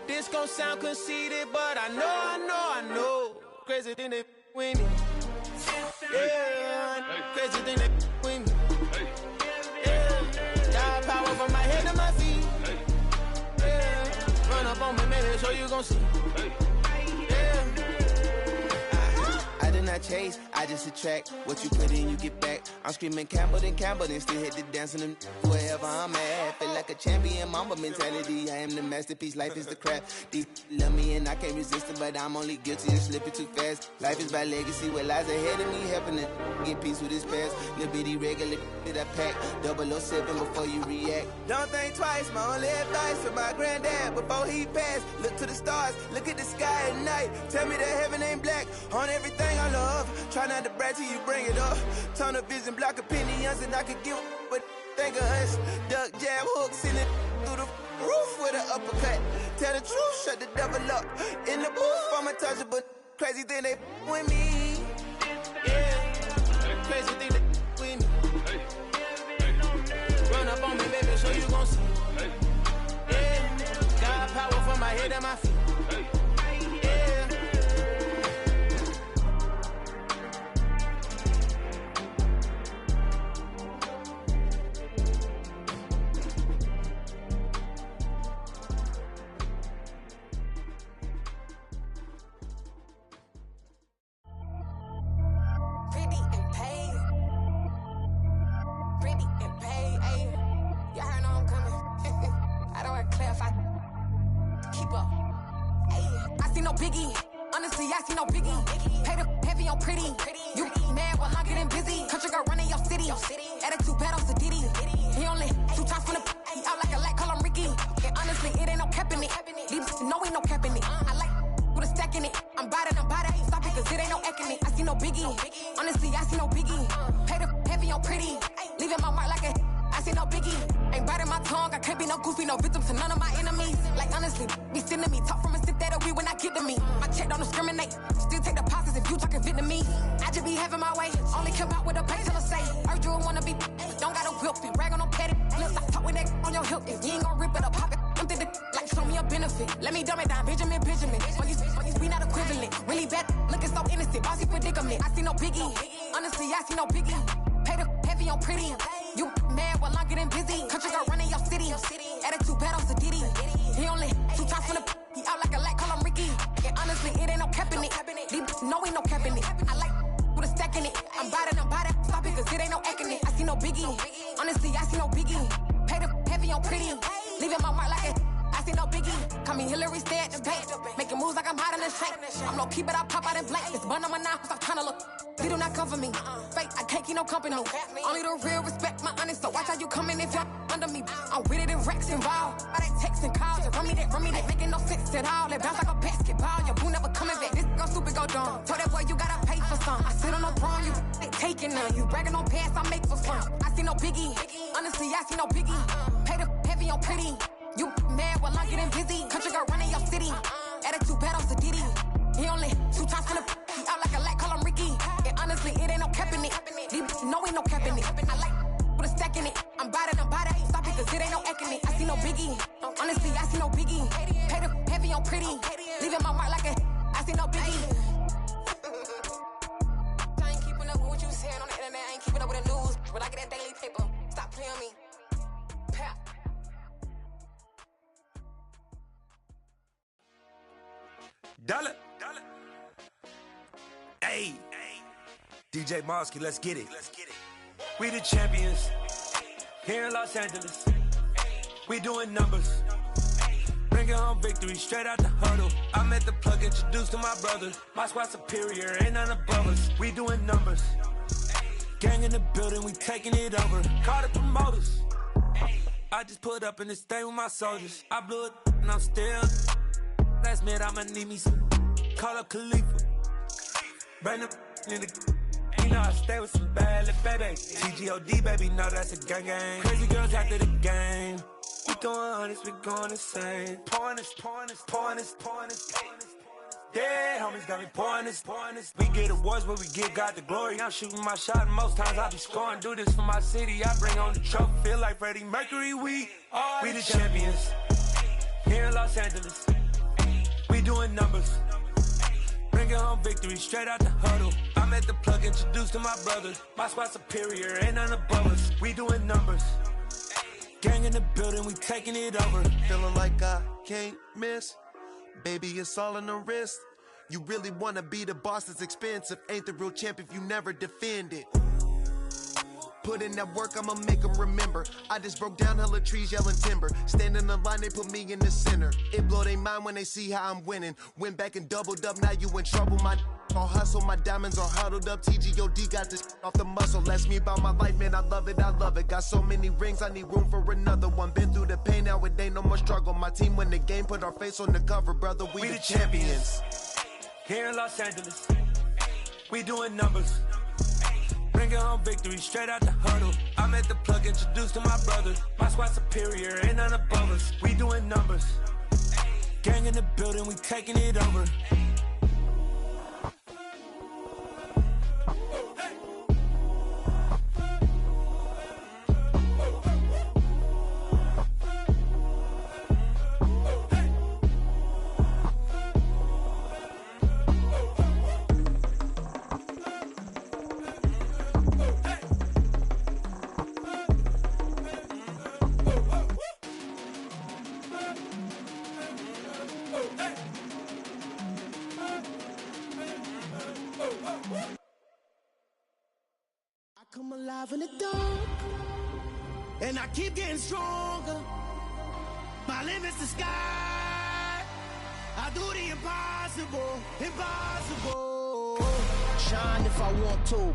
This gon' sound conceited, but I know. Crazy thing they with me. Yeah, crazy thing they with me. Yeah, got power from my head to my feet. Yeah, run up on me, maybe so you gon' see. Yeah. I did not chase, I just attract. What you put in, you get back. I'm screaming Campbell, then still hit the dance and them wherever I'm at. Feel like a champion, mamba mentality. I am the masterpiece, life is the crap. These love me and I can't resist it, but I'm only guilty of slipping too fast. Life is by legacy, what lies ahead of me, helping to get peace with his past. Little bitty regular that I pack, 007 before you react. Don't think twice, my only advice for my granddad before he passed. Look to the stars, look at the sky at night. Tell me that heaven ain't black on everything I love. Try not to brag till you bring it up. Tunnel vision, block opinions, and I could give what think of us. Duck jab hooks in it through the roof with an uppercut. Tell the truth, shut the devil up. In the booth, I'm untouchable. Crazy thing they with me. Yeah, crazy thing they with me. Run up on me, baby, so you gon' see. Yeah, got power from my head and my feet. Only the real respect my honest, so watch how you coming if you're under me. I'm with it in Rex involved. By they texting calls, run me that, making no sense at all. They bounce like a basketball, your boo never coming back. This go super go dumb. Told that boy you gotta pay for some. I sit on no throne, you ain't taking none. You bragging on pants, I make for fun. I see no biggie, honestly I see no biggie. Pay the heavy on pretty. You mad while I'm getting busy. Country girl running your city. Attitude bad on Sadiddy. He only 2 times from the he out like a light, call him Ricky. And honestly, it ain't no cap in it. No, ain't no cap in it. I like with a stack in it. I'm body. Stop it, cause it ain't no acting it. I see no biggie. Honestly, I see no biggie. Pay the heavy on pretty. Leaving my mark like a I see no biggie. I ain't keeping up with what you saying on the internet. I ain't keeping up with the news. But I get that daily paper. Stop playing me. Pap. Dollar. Hey. DJ Mosky, let's get it. We the champions here in Los Angeles. We doing numbers. Bringing home victory straight out the huddle. I met the plug, introduced to my brother. My squad superior, ain't none above us. We doing numbers. Gang in the building, we taking it over. Call the promoters. I just put up in this thing with my soldiers. I blew it and I'm still. Last minute I'ma need me some. Call up Khalifa. Bring them in the. You know I stay with some bad little baby. TGOD baby, know that's a gang gang. Crazy girls after the game. We going honest, we going insane. Pouring this. Dead homies got me pouring this. We get awards, but we give God the glory. I'm shooting my shot, and most times I be scoring. Do this for my city, I bring on the trophy. Feel like Freddie Mercury, we the champions. Here in Los Angeles, we doing numbers. Bringing home victory straight out the huddle. I'm at the plug, introduced to my brothers. My squad superior, ain't none above us. We doing numbers. Gang in the building, we taking it over. Feeling like I can't miss. Baby, it's all in the wrist. You really wanna be the boss, it's expensive. Ain't the real champ if you never defend it. Put in that work, I'ma make them remember. I just broke down hella trees, yelling timber. Stand in the line, they put me in the center. It blow their mind when they see how I'm winning. Went back and doubled up, now you in trouble. My all hustle, my diamonds are huddled up. TGOD got this off the muscle. Ask me about my life, man, I love it. Got so many rings, I need room for another one. Been through the pain, now it ain't no more struggle. My team win the game, put our face on the cover, brother. We the champions. Here in Los Angeles, we doing numbers. Bringing home victory straight out the huddle. I'm at the plug, introduced to my brothers. My squad superior, ain't none above us. We doing numbers. Gang in the building, we taking it over. Come alive in the dark, and I keep getting stronger. My limit's the sky. I do the impossible. Shine if I want to.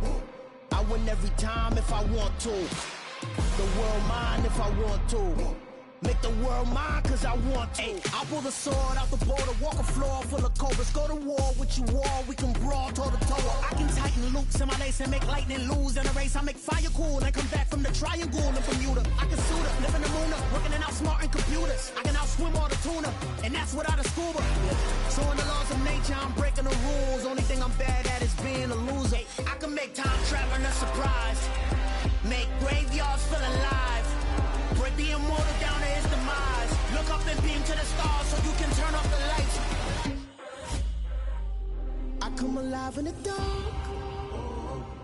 I win every time if I want to. The world mine if I want to. Make the world mine cause I want to. I'll pull the sword out the border, walk a floor full of cobras. Go to war with you all, we can brawl toe to toe. I can tighten loops in my lace and make lightning lose in a race. I make fire cool and come back from the triangle in Bermuda. I can suit up, live in the moon up, working and outsmarting computers. I can outswim all the tuna, and that's without a scuba. So in the laws of nature, I'm breaking the rules. Only thing I'm bad at is being a loser. I can make time traveling a surprise. Make graveyards feel alive. Break the immortal down to his demise. Look up and beam to the stars so you can turn off the lights. I come alive in the dark,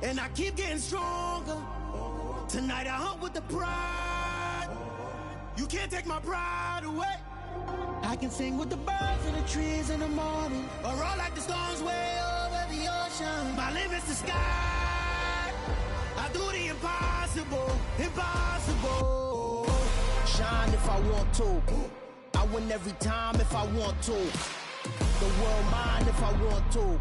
and I keep getting stronger. Tonight I hunt with the pride. You can't take my pride away. I can sing with the birds and the trees in the morning, or roll like the storms way over the ocean. My limit's the sky. I do the impossible. Shine if I want to. I win every time if I want to. The world mine if I want to.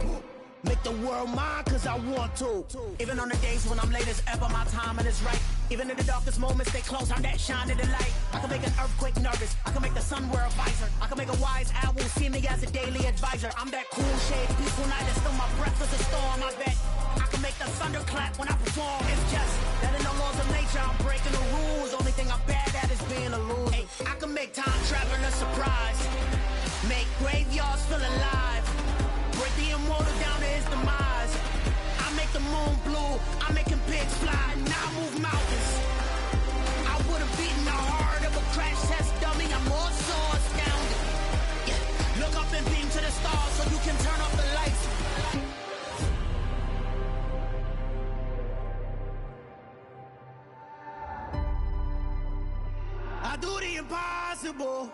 Make the world mine cause I want to. Even on the days when I'm late as ever, my timing is right. Even in the darkest moments, stay close, I'm that shine in the light. I can make an earthquake nervous, I can make the sun wear a visor. I can make a wise owl see me as a daily advisor. I'm that cool shade, peaceful night, and still my breath is a storm, I bet. I can make the thunder clap when I perform. It's just that in the laws of nature, I'm breaking the rules. Only thing I'm bad at is being a loser. Hey, I can make time traveling a surprise. Make graveyards feel alive. Break the immortal down to his demise. I make the moon blue. I'm making pigs fly. Now I move mountains. I would have beaten the heart of a crash test dummy. I'm more so astounded. Yeah. Look up and beam to the stars so you can turn off the lights. I do the impossible.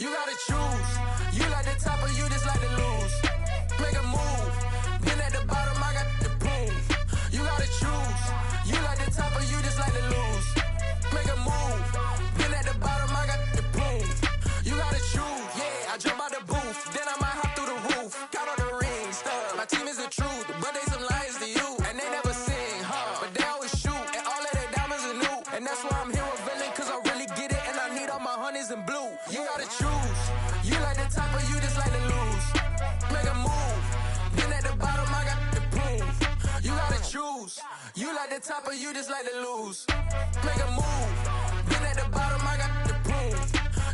You gotta choose. You like the top or you just like to lose. Make a move. Been at the bottom, I got the proof. You gotta choose. You like the top or you just like to lose. Make a move. Been at the bottom, I got the proof. You gotta choose. Yeah, I jump out the booth. Then I might hop through the roof. Count on the rings. My team is the truth, but they some liars to you. And they never sing, but they always shoot. And all of their diamonds are new. And that's why I'm here with villain, cause I really get it. And I need all my honeys in blue. You gotta choose. You like the top or you just like to lose. Make a move. Then at the bottom, I got the proof. You gotta choose. You like the top or you just like to lose. Make a move. Then at the bottom, I got the proof.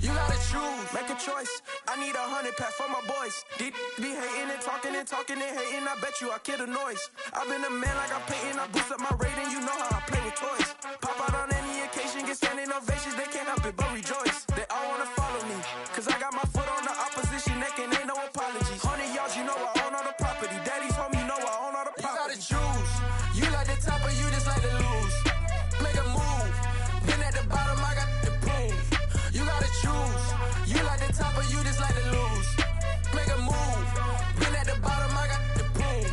You gotta choose. Make a choice. I need 100 pack for my boys. Deep be hating and talking and hating. I bet you I kill the noise. I've been a man like I'm painting. I boost up my rating. You know how I play with toys. Pop out on any occasion, get standing ovations. They can't help it but rejoice. They all wanna follow me, cause I got my foot on the opposition neck and ain't no apologies. 100 yards, you know I own all the property. Daddy's home, you know I own all the property. You gotta choose. You like the top or you just like to lose. Make a move. Then at the bottom, I got the proof. You gotta choose. You like the top or you just like to lose. Make a move. Then at the bottom, I got the proof.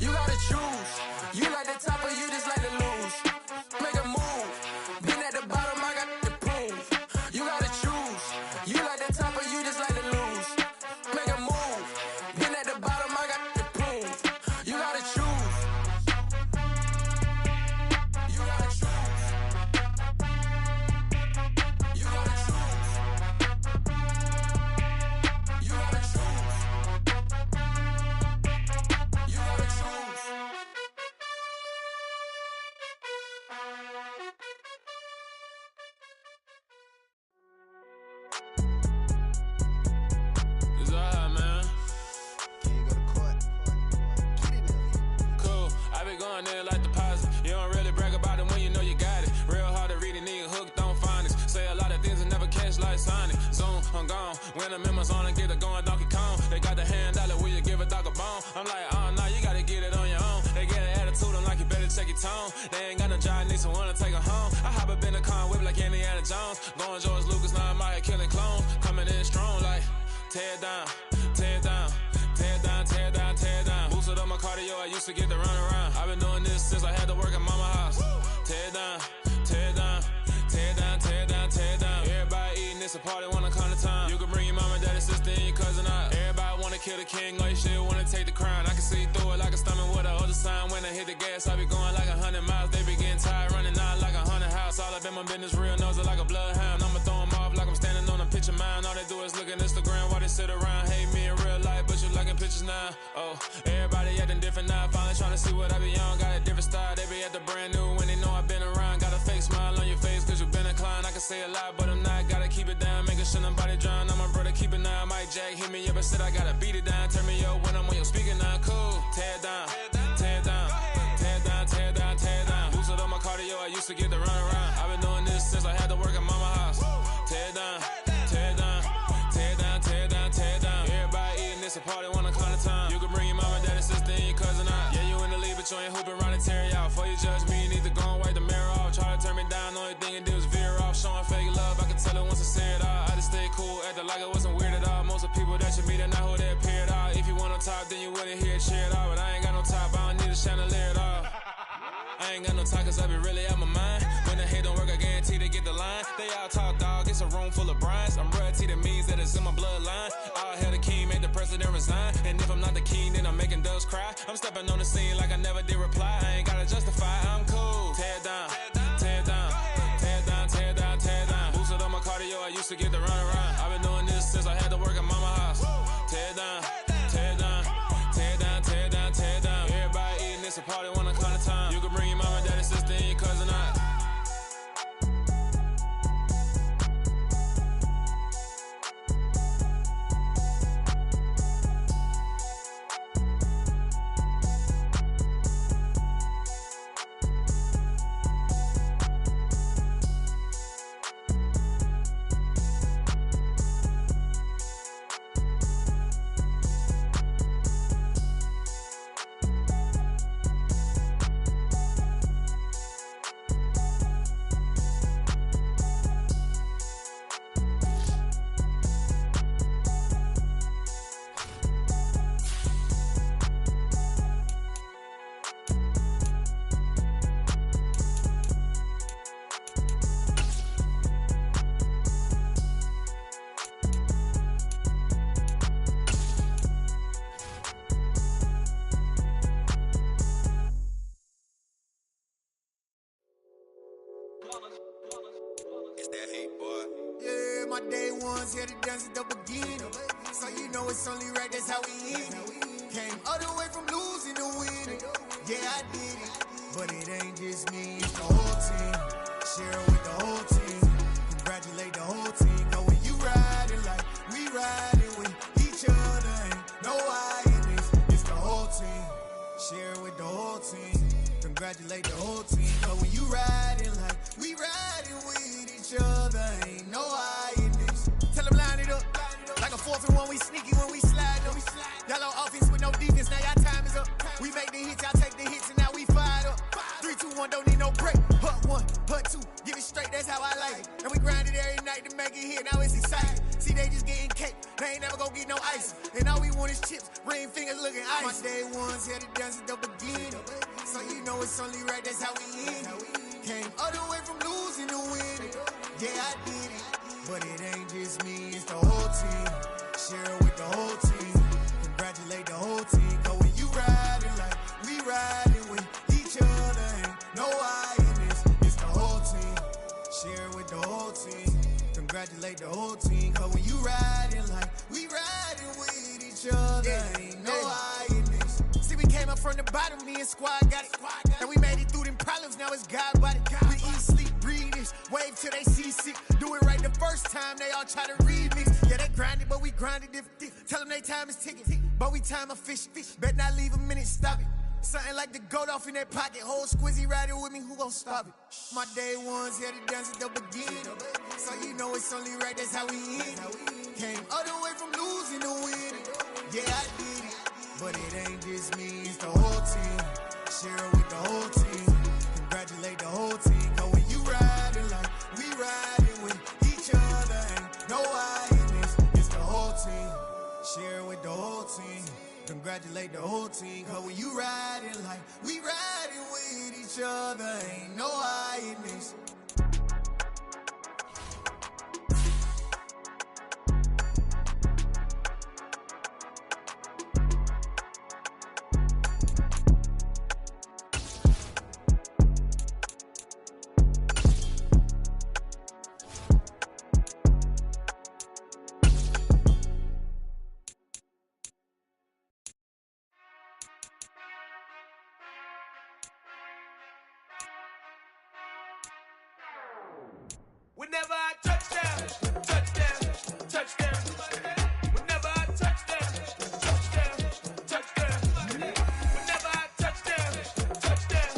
You gotta choose. You like the top or you just like to lose. Make a move. Then at the bottom, I got the proof. You gotta choose. You like the top or you just like to lose. Make a move. Then at the bottom, I got the proof. You gotta choose. You gotta choose. You gotta choose. You gotta choose. You gotta choose. It's alright, man. Cool. I be going there like deposit. You don't really brag about it when you know you got it. Real hard to read a nigga hooked on phonics. Say a lot of things and never catch like Sonic. Zoom, I'm gone. When I'm in my zone, I get it going Donkey Kong. They got the $100, will you give a dog a bone? I'm like, oh no, you gotta get it on your own. They get an attitude, I'm like, you better check your tone. They ain't got no job, need someone to take her home. I hop up in the car, whip like Indiana Jones. Going George Lucas, now I'm out here killing clones. Coming in strong like, tear it down, tear it down. Tear it down, tear it down, tear it down. Boosted up my cardio, I used to get to run around. I've been doing this since I had to work at mama house. Tear it down, tear it down, tear it down, tear it down, tear it down. Everybody eating, it's a party, wanna come to time. You can bring your mama, daddy, sister, and your cousin out. Everybody wanna kill the king, or you shit wanna take the crown. I can see through it like a stomach with a other sign. When I hit the gas, I be going like 100 miles. They be getting tired, running out like 100 house. All up in my business, real nose it like a bloodhound. I'ma throw 'em off like I'm standing on a picture mine. All they do is look at Instagram while they sit around. Hate me in real life, but you liking pictures now. Oh, everybody acting different now. Finally trying to see what I be on. Got a different style, they be at the brand new when they know I've been around. Got a fake smile on your face cause you been inclined. I can say a lot, but I'm not. Gotta keep it down, making sure nobody drown. I'm my brother, keep it now. Mike Jack hit me up and said I gotta beat it down. Turn me up when I'm on your speaker now. Cool, tear it down, tear it down, tear it down, tear it down, tear it down. Boosted up my cardio, I used to get to run around. I've been doing this since I had to work at mama house. Tear it down, tear it down, tear it down, tear it down, tear it down. Everybody eating, it's a party, wanna come to time. You can bring your mama, daddy, sister, and your cousin out. Yeah, you in the lead, but you ain't hooping around and tear you out. Before you judge me, you need to go and wipe the mirror off. Try to turn me down, only thing it did was veer off. Showing fake love, I can tell it once I say it all. I just stay cool, acting like it wasn't weird at all. Most of the people that you meet are not who they appear at all. If you want on top, then you wouldn't hear it cheer at all. But I ain't got no top, I don't need a chandelier at all. I ain't got no time cause I be really out my mind. When the hate don't work, I guarantee they get the line. They all talk dog, it's a room full of brinds. I'm royalty, that means that it's in my bloodline. All hell the king, made the president resign. And if I'm not the king, then I'm making doves cry. I'm stepping on the scene like I never did reply. I ain't gotta justify, I'm cool. Tear it down, tear it down, tear it down, tear it down, tear it down. Boosted up my cardio, I used to get to run around. I've been doing this since I had to work at mama house. Tear it down, tear it down, tear it down, tear it down, tear it down. Everybody eating, it's a party, wanna come to time. You can bring your mama, daddy, sister, and your cousin out. done since the beginning. So you know it's only right, that's how we end it. Came all the way from losing to winning. Yeah, I did it, but it ain't just me, it's the whole team. Share it with the whole team. Congratulate the whole team. Cause when you riding like we riding with each other, ain't no I in this. It's the whole team. Share it with the whole team. Congratulate the whole team. Cause when you riding like we riding with each other, ain't no I in this. Tell them line it up. Like a 4th and 1, we sneaky when we slide them. Y'all on offense with no defense, now y'all time is up. We make the hits, y'all take the hits, and now we fired up. 3, 2, 1, don't need no break. Hut 1, hut 2, give it straight, that's how I like it. And we grind it every night to make it here, now it's exciting. See, they just getting cake, they ain't never gonna get no ice. And all we want is chips, ring fingers looking ice. My day ones had it done since the beginning. So you know it's only right, that's how we end it. Came all the way from losing to winning. Yeah, I did it, but it ain't just me, it's the whole team. Share it with the whole team. Congratulate the whole team. Cause when you riding like we riding with each other, ain't no I in this. It's the whole team. Share it with the whole team. Congratulate the whole team. Cause when you riding like we riding with each other, ain't no I in this. See, we came up from the bottom, me and squad got it. And we made it through them problems, now it's God body. We eat, sleep, breathe this, wave till they see sick. Do it right the first time, they all try to remix. Yeah, they grinded, but we grinded different. Tell them they time is ticking, but we time a fish. Bet not leave a minute, stop it. Something like the goat off in that pocket. Whole squizzy riding with me, who gon' stop it? My day ones had it done since the beginning. So you know it's only right, that's how we end it. Came all the way from losing to winning. Yeah, I did it, but it ain't just me, it's the whole team. Share it with the whole team. Congratulate the whole team. Cause when you riding like we riding with each other, ain't no I in this. It's the whole team. Share it with the whole team. Congratulate the whole team. Cause when you riding like we riding with each other, ain't no I in this. Whenever I touchdown, touchdown, touchdown. Whenever I touchdown, touchdown, touchdown. Whenever I touchdown, touchdown,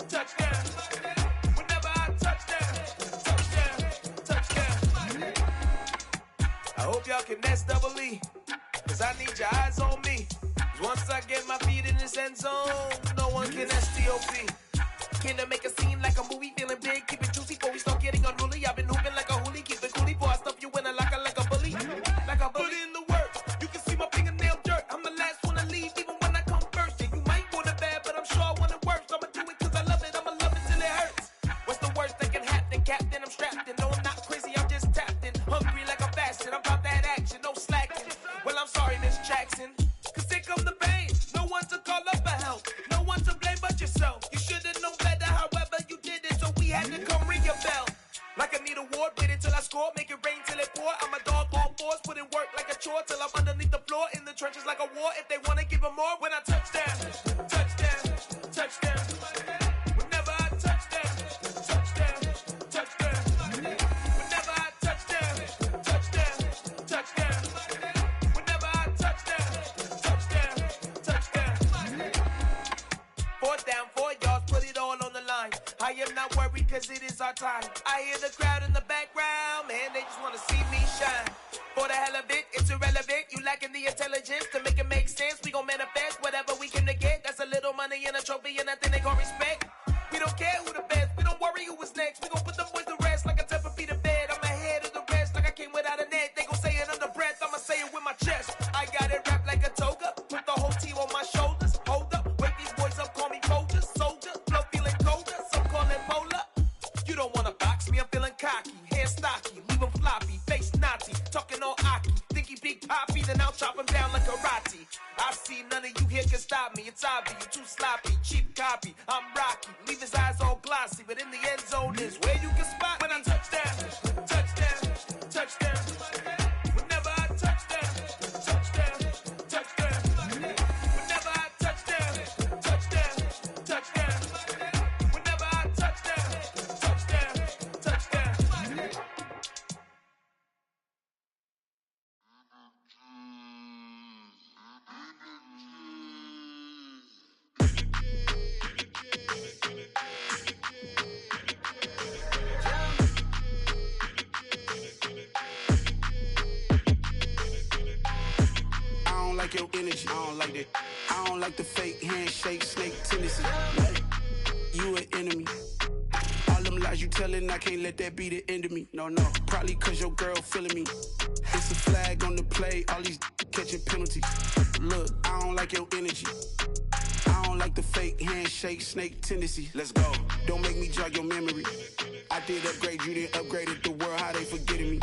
touchdown. Whenever I touchdown, touchdown, touchdown. I hope y'all can nest double E, cause I need your eyes on me. Cause once I get my feet in this end zone, no one can STOP. Can I make a scene like a movie, feeling big, keep it juicy before we start getting unruly. I've been hooping like a hoolie, keep it coolie before I stuff you in a locker like a bully. Like a bully. Put in the work, you can see my fingernail dirt. I'm the last one to leave, even when I come first. Yeah, you might want it bad, but I'm sure I want it worse. I'ma do it cause I love it, I'ma love it till it hurts. What's the worst that can happen, Captain? I'm strapped in, no I'm not crazy, I'm just tapped in. Hungry like I'm fasting, I'm about that action, no slacking. Well, I'm sorry, Miss Jackson, cause here come the pain. No one to call up for help, no one to blame but yourself. You should've known better, however you did it, so we had to come ring your bell. Like I need a ward, wait until I score, make it rain till it pour. I'm a dog on force, put in work like a chore till I'm underneath the floor, in the trenches like a war. If they wanna give them more, when I touchdown, touchdown, touchdown. Whenever I touchdown, touchdown, touchdown. Whenever I touchdown, touchdown, touchdown. Whenever I touchdown, touchdown, touchdown. 4th down, 4 yards, put it all on the line. I am not worried cause it is our time. I hear the crowd in the background, man, they just wanna see me shine. For the hell of it, it's irrelevant. You lacking the intelligence to make it make sense. We gon' manifest whatever we can to get. That's a little money and a trophy and nothing they gon' respect. We don't care who the best, we don't worry who is next. We gon' put them boys to rest like a 10 feet of bed. I'm ahead of the rest like I came without a net. They gon' say it under breath, I'ma say it with my chest. I got it wrapped like a toga, put the whole team on my shoulders. Hold up, wake these boys up, call me soldier, soldier. Flow feeling colder, some call it polar. You don't wanna box me, I'm feeling cocky. Hair stocky, leave him floppy, face naughty. Talking all aki, think he big poppy, then I'll chop him down like karate. I see none of you here can stop me. It's obvious, you too sloppy, cheap copy. I'm Rocky, leave his eyes all glossy, but in the end zone is where you can spot when I touchdown, touchdown, touchdown. Whenever energy. I don't like that. I don't like the fake handshake, snake tendency. You an enemy. All them lies you telling, I can't let that be the end of me. No, probably cause your girl feeling me. It's a flag on the play, all these catching penalties. Look, I don't like your energy. I don't like the fake handshake, snake tendency. Let's go. Don't make me jog your memory. I did upgrade you, then upgraded the world, how they forgetting me.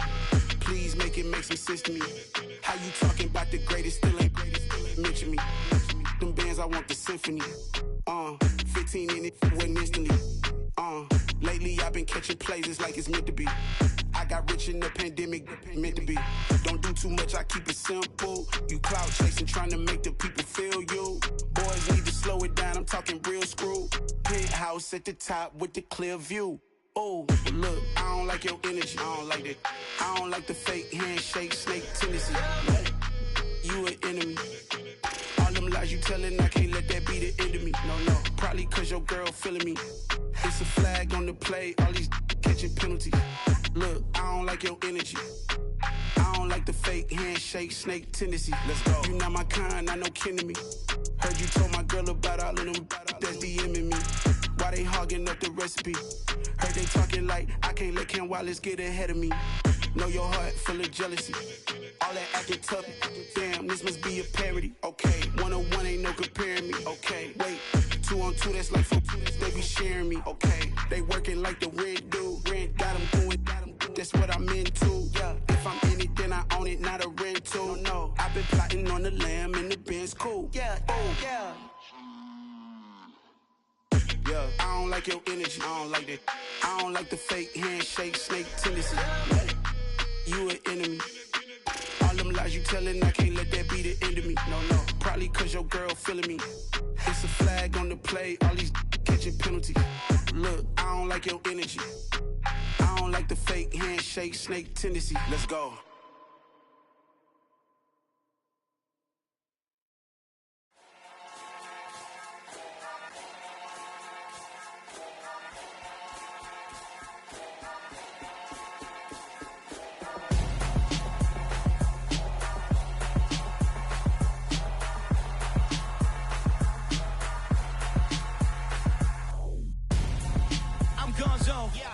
Please make it make some sense to me. How you talking about the greatest, still ain't mention me. Them bands, I want the symphony. 15 in it, wasn't instantly. Lately I've been catching plays, it's like it's meant to be. I got rich in the pandemic, meant to be. Don't do too much, I keep it simple. You clout chasing, trying to make the people feel you. Boys need to slow it down, I'm talking real screw. Penthouse at the top with the clear view. Oh, look, I don't like your energy. I don't like that. I don't like the fake handshake, snake tendency. You an enemy. All them lies you telling, I can't let that be the end of me. No, probably cause your girl feeling me. It's a flag on the play, all these catching penalties. Look, I don't like your energy. I don't like the fake handshake, snake tendency. Let's go. You not my kind, not no kin to me. Heard you told my girl about all of them that's DMing me. Why they hogging up the recipe? Heard they talking like I can't let Ken Wallace get ahead of me. Know your heart full of jealousy. All that acting tough. Damn, this must be a parody. Okay, 101 ain't no comparing me. Okay, wait, 2 on 2, that's like 4 they be sharing me. Okay, they working like the rent do. Rent got them going, that's what I'm into. Yeah, if I'm in it, then I own it, not a rental. No, I've been plotting on the lamb and the Benz cool. Yeah, oh, yeah. Yeah, I don't like your energy. I don't like that. I don't like the fake handshake, snake tendency. You an enemy. All them lies you telling, I can't let that be the end of me. No, probably cause your girl feeling me. It's a flag on the play, all these catching penalties. Look, I don't like your energy. I don't like the fake handshake, snake tendency. Let's go.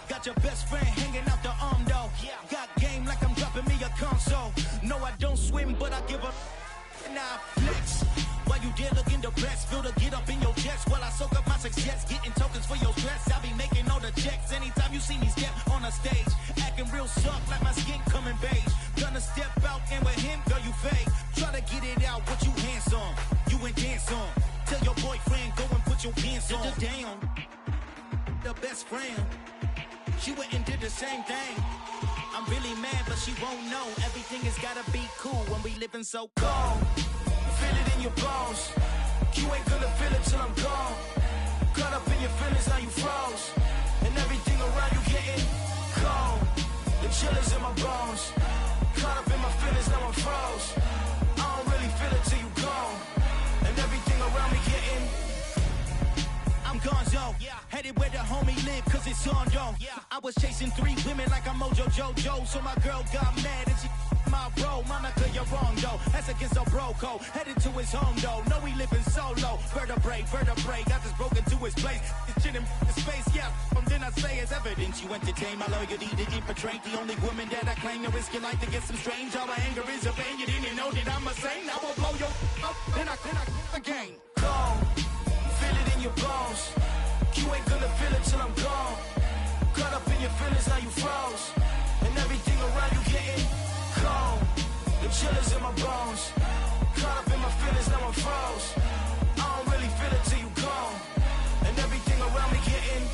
Got your best friend hanging out the arm though. Got game like I'm dropping me a console. No, I don't swim, but I give a now flex. While you there looking the best, feel to get up in your chest while I soak up my success, getting tokens for your stress. I be making all the checks anytime you see me step on a stage, acting real soft like my skin coming beige. Gonna step out and with him, girl, you fake. Try to get it out, what you hands on, you ain't dance on. Tell your boyfriend go and put your pants on. Down, the best friend. She went and did the same thing. I'm really mad, but she won't know. Everything has gotta be cool when we living so cold. Feel it in your bones. You ain't gonna feel it till I'm gone. Caught up in your feelings, now you froze. And everything around you getting cold. The chill is in my bones. Caught up in my feelings, now I'm froze. I don't really feel it till you gone. And everything around me getting I'm gonzo, headed where the homie live, cause it's on, yo. I was chasing 3 women like I'm Mojo Jojo, so my girl got mad and she my bro. Monica, you're wrong, though. That's against a bro code. Headed to his home, though. No, he living solo. Vertebrae, got just broken to his place. His chin in his face, yeah. From then I say it's evidence you entertain my loyalty to infiltrate. The only woman that I claim to risk your life to get some strange. All my anger is a pain. You didn't know that I'm a saint. I will blow your up, then I again. Go. Feel it in your bones. You ain't gonna feel it till I'm gone. Caught up in your feelings, now you froze. And everything around you getting cold. The chill is in my bones. Caught up in my feelings, now I'm froze. I don't really feel it till you gone. And everything around me getting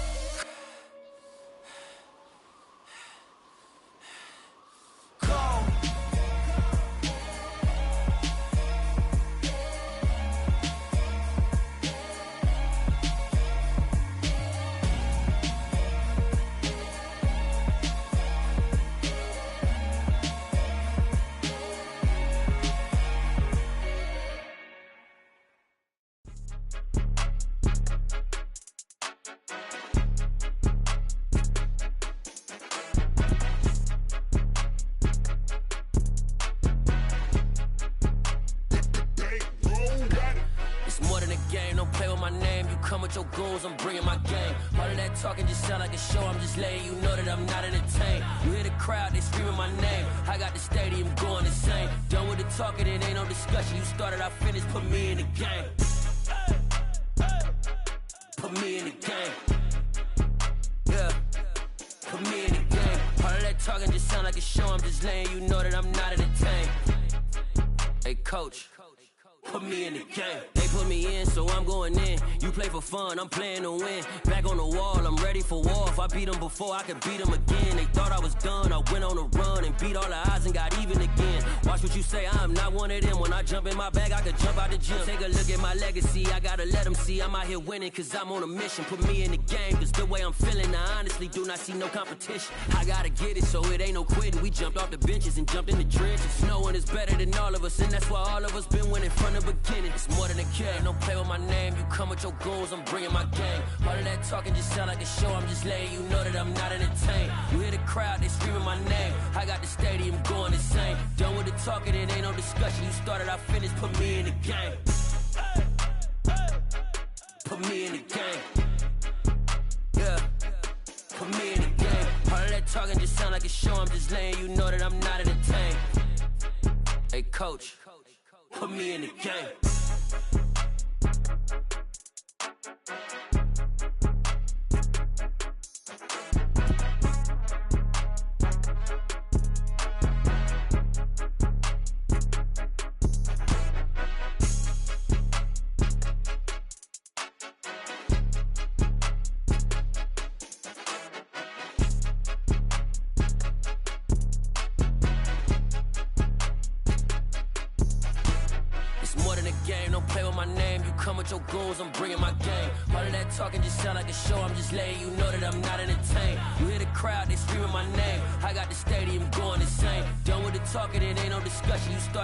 cold. the game, don't play with my name. You come with your goons, I'm bringing my game. All of that talking just sound like a show, I'm just letting you know that I'm not entertained. You hear the crowd, they screaming my name. I got the stadium going insane. Done with the talking, it ain't no discussion. You started, I finished, put me in the game. Put me in the game. Yeah, put me in the game. All of that talking just sound like a show, I'm just letting you know that I'm not entertained. Hey, coach, put me in the game. They put me in, so I'm going in. You play for fun, I'm playing to win. Back on the wall, I'm ready for war. If I beat them before, I could beat them again. They thought I was done, I went on a run and beat all the odds and got even again. Watch what you say, I'm not one of them. When I jump in my bag, I could jump out the gym. Take a look at my legacy, I gotta let them see I'm out here winning, cause I'm on a mission. Put me in the game, cause the way I'm feeling, I honestly do not see no competition. I gotta get it, so it ain't no quitting. We jumped off the benches and jumped in the trenches. No one is better than all of us, and that's why all of us been winning from the beginning. It's more than a game, don't play with my name. You come with your goons, I'm bringing my game. All of that talking just sound like a show, I'm just letting you know that I'm not entertained. You hear the crowd, they screaming my name. I got the stadium going insane. Done with the talking, it ain't no discussion. You started, I finished, put me in the game. Put me in the game. Yeah, put me in the game. All of that talking just sound like a show, I'm just letting you know that I'm not entertained. Hey, coach, put me in the game. Your goons, I'm bringing my game. All of that talking just sound like a show, I'm just letting you know that I'm not entertained. You hear the crowd, they screaming my name. I got the stadium going insane. Done with the talking, it ain't no discussion. You started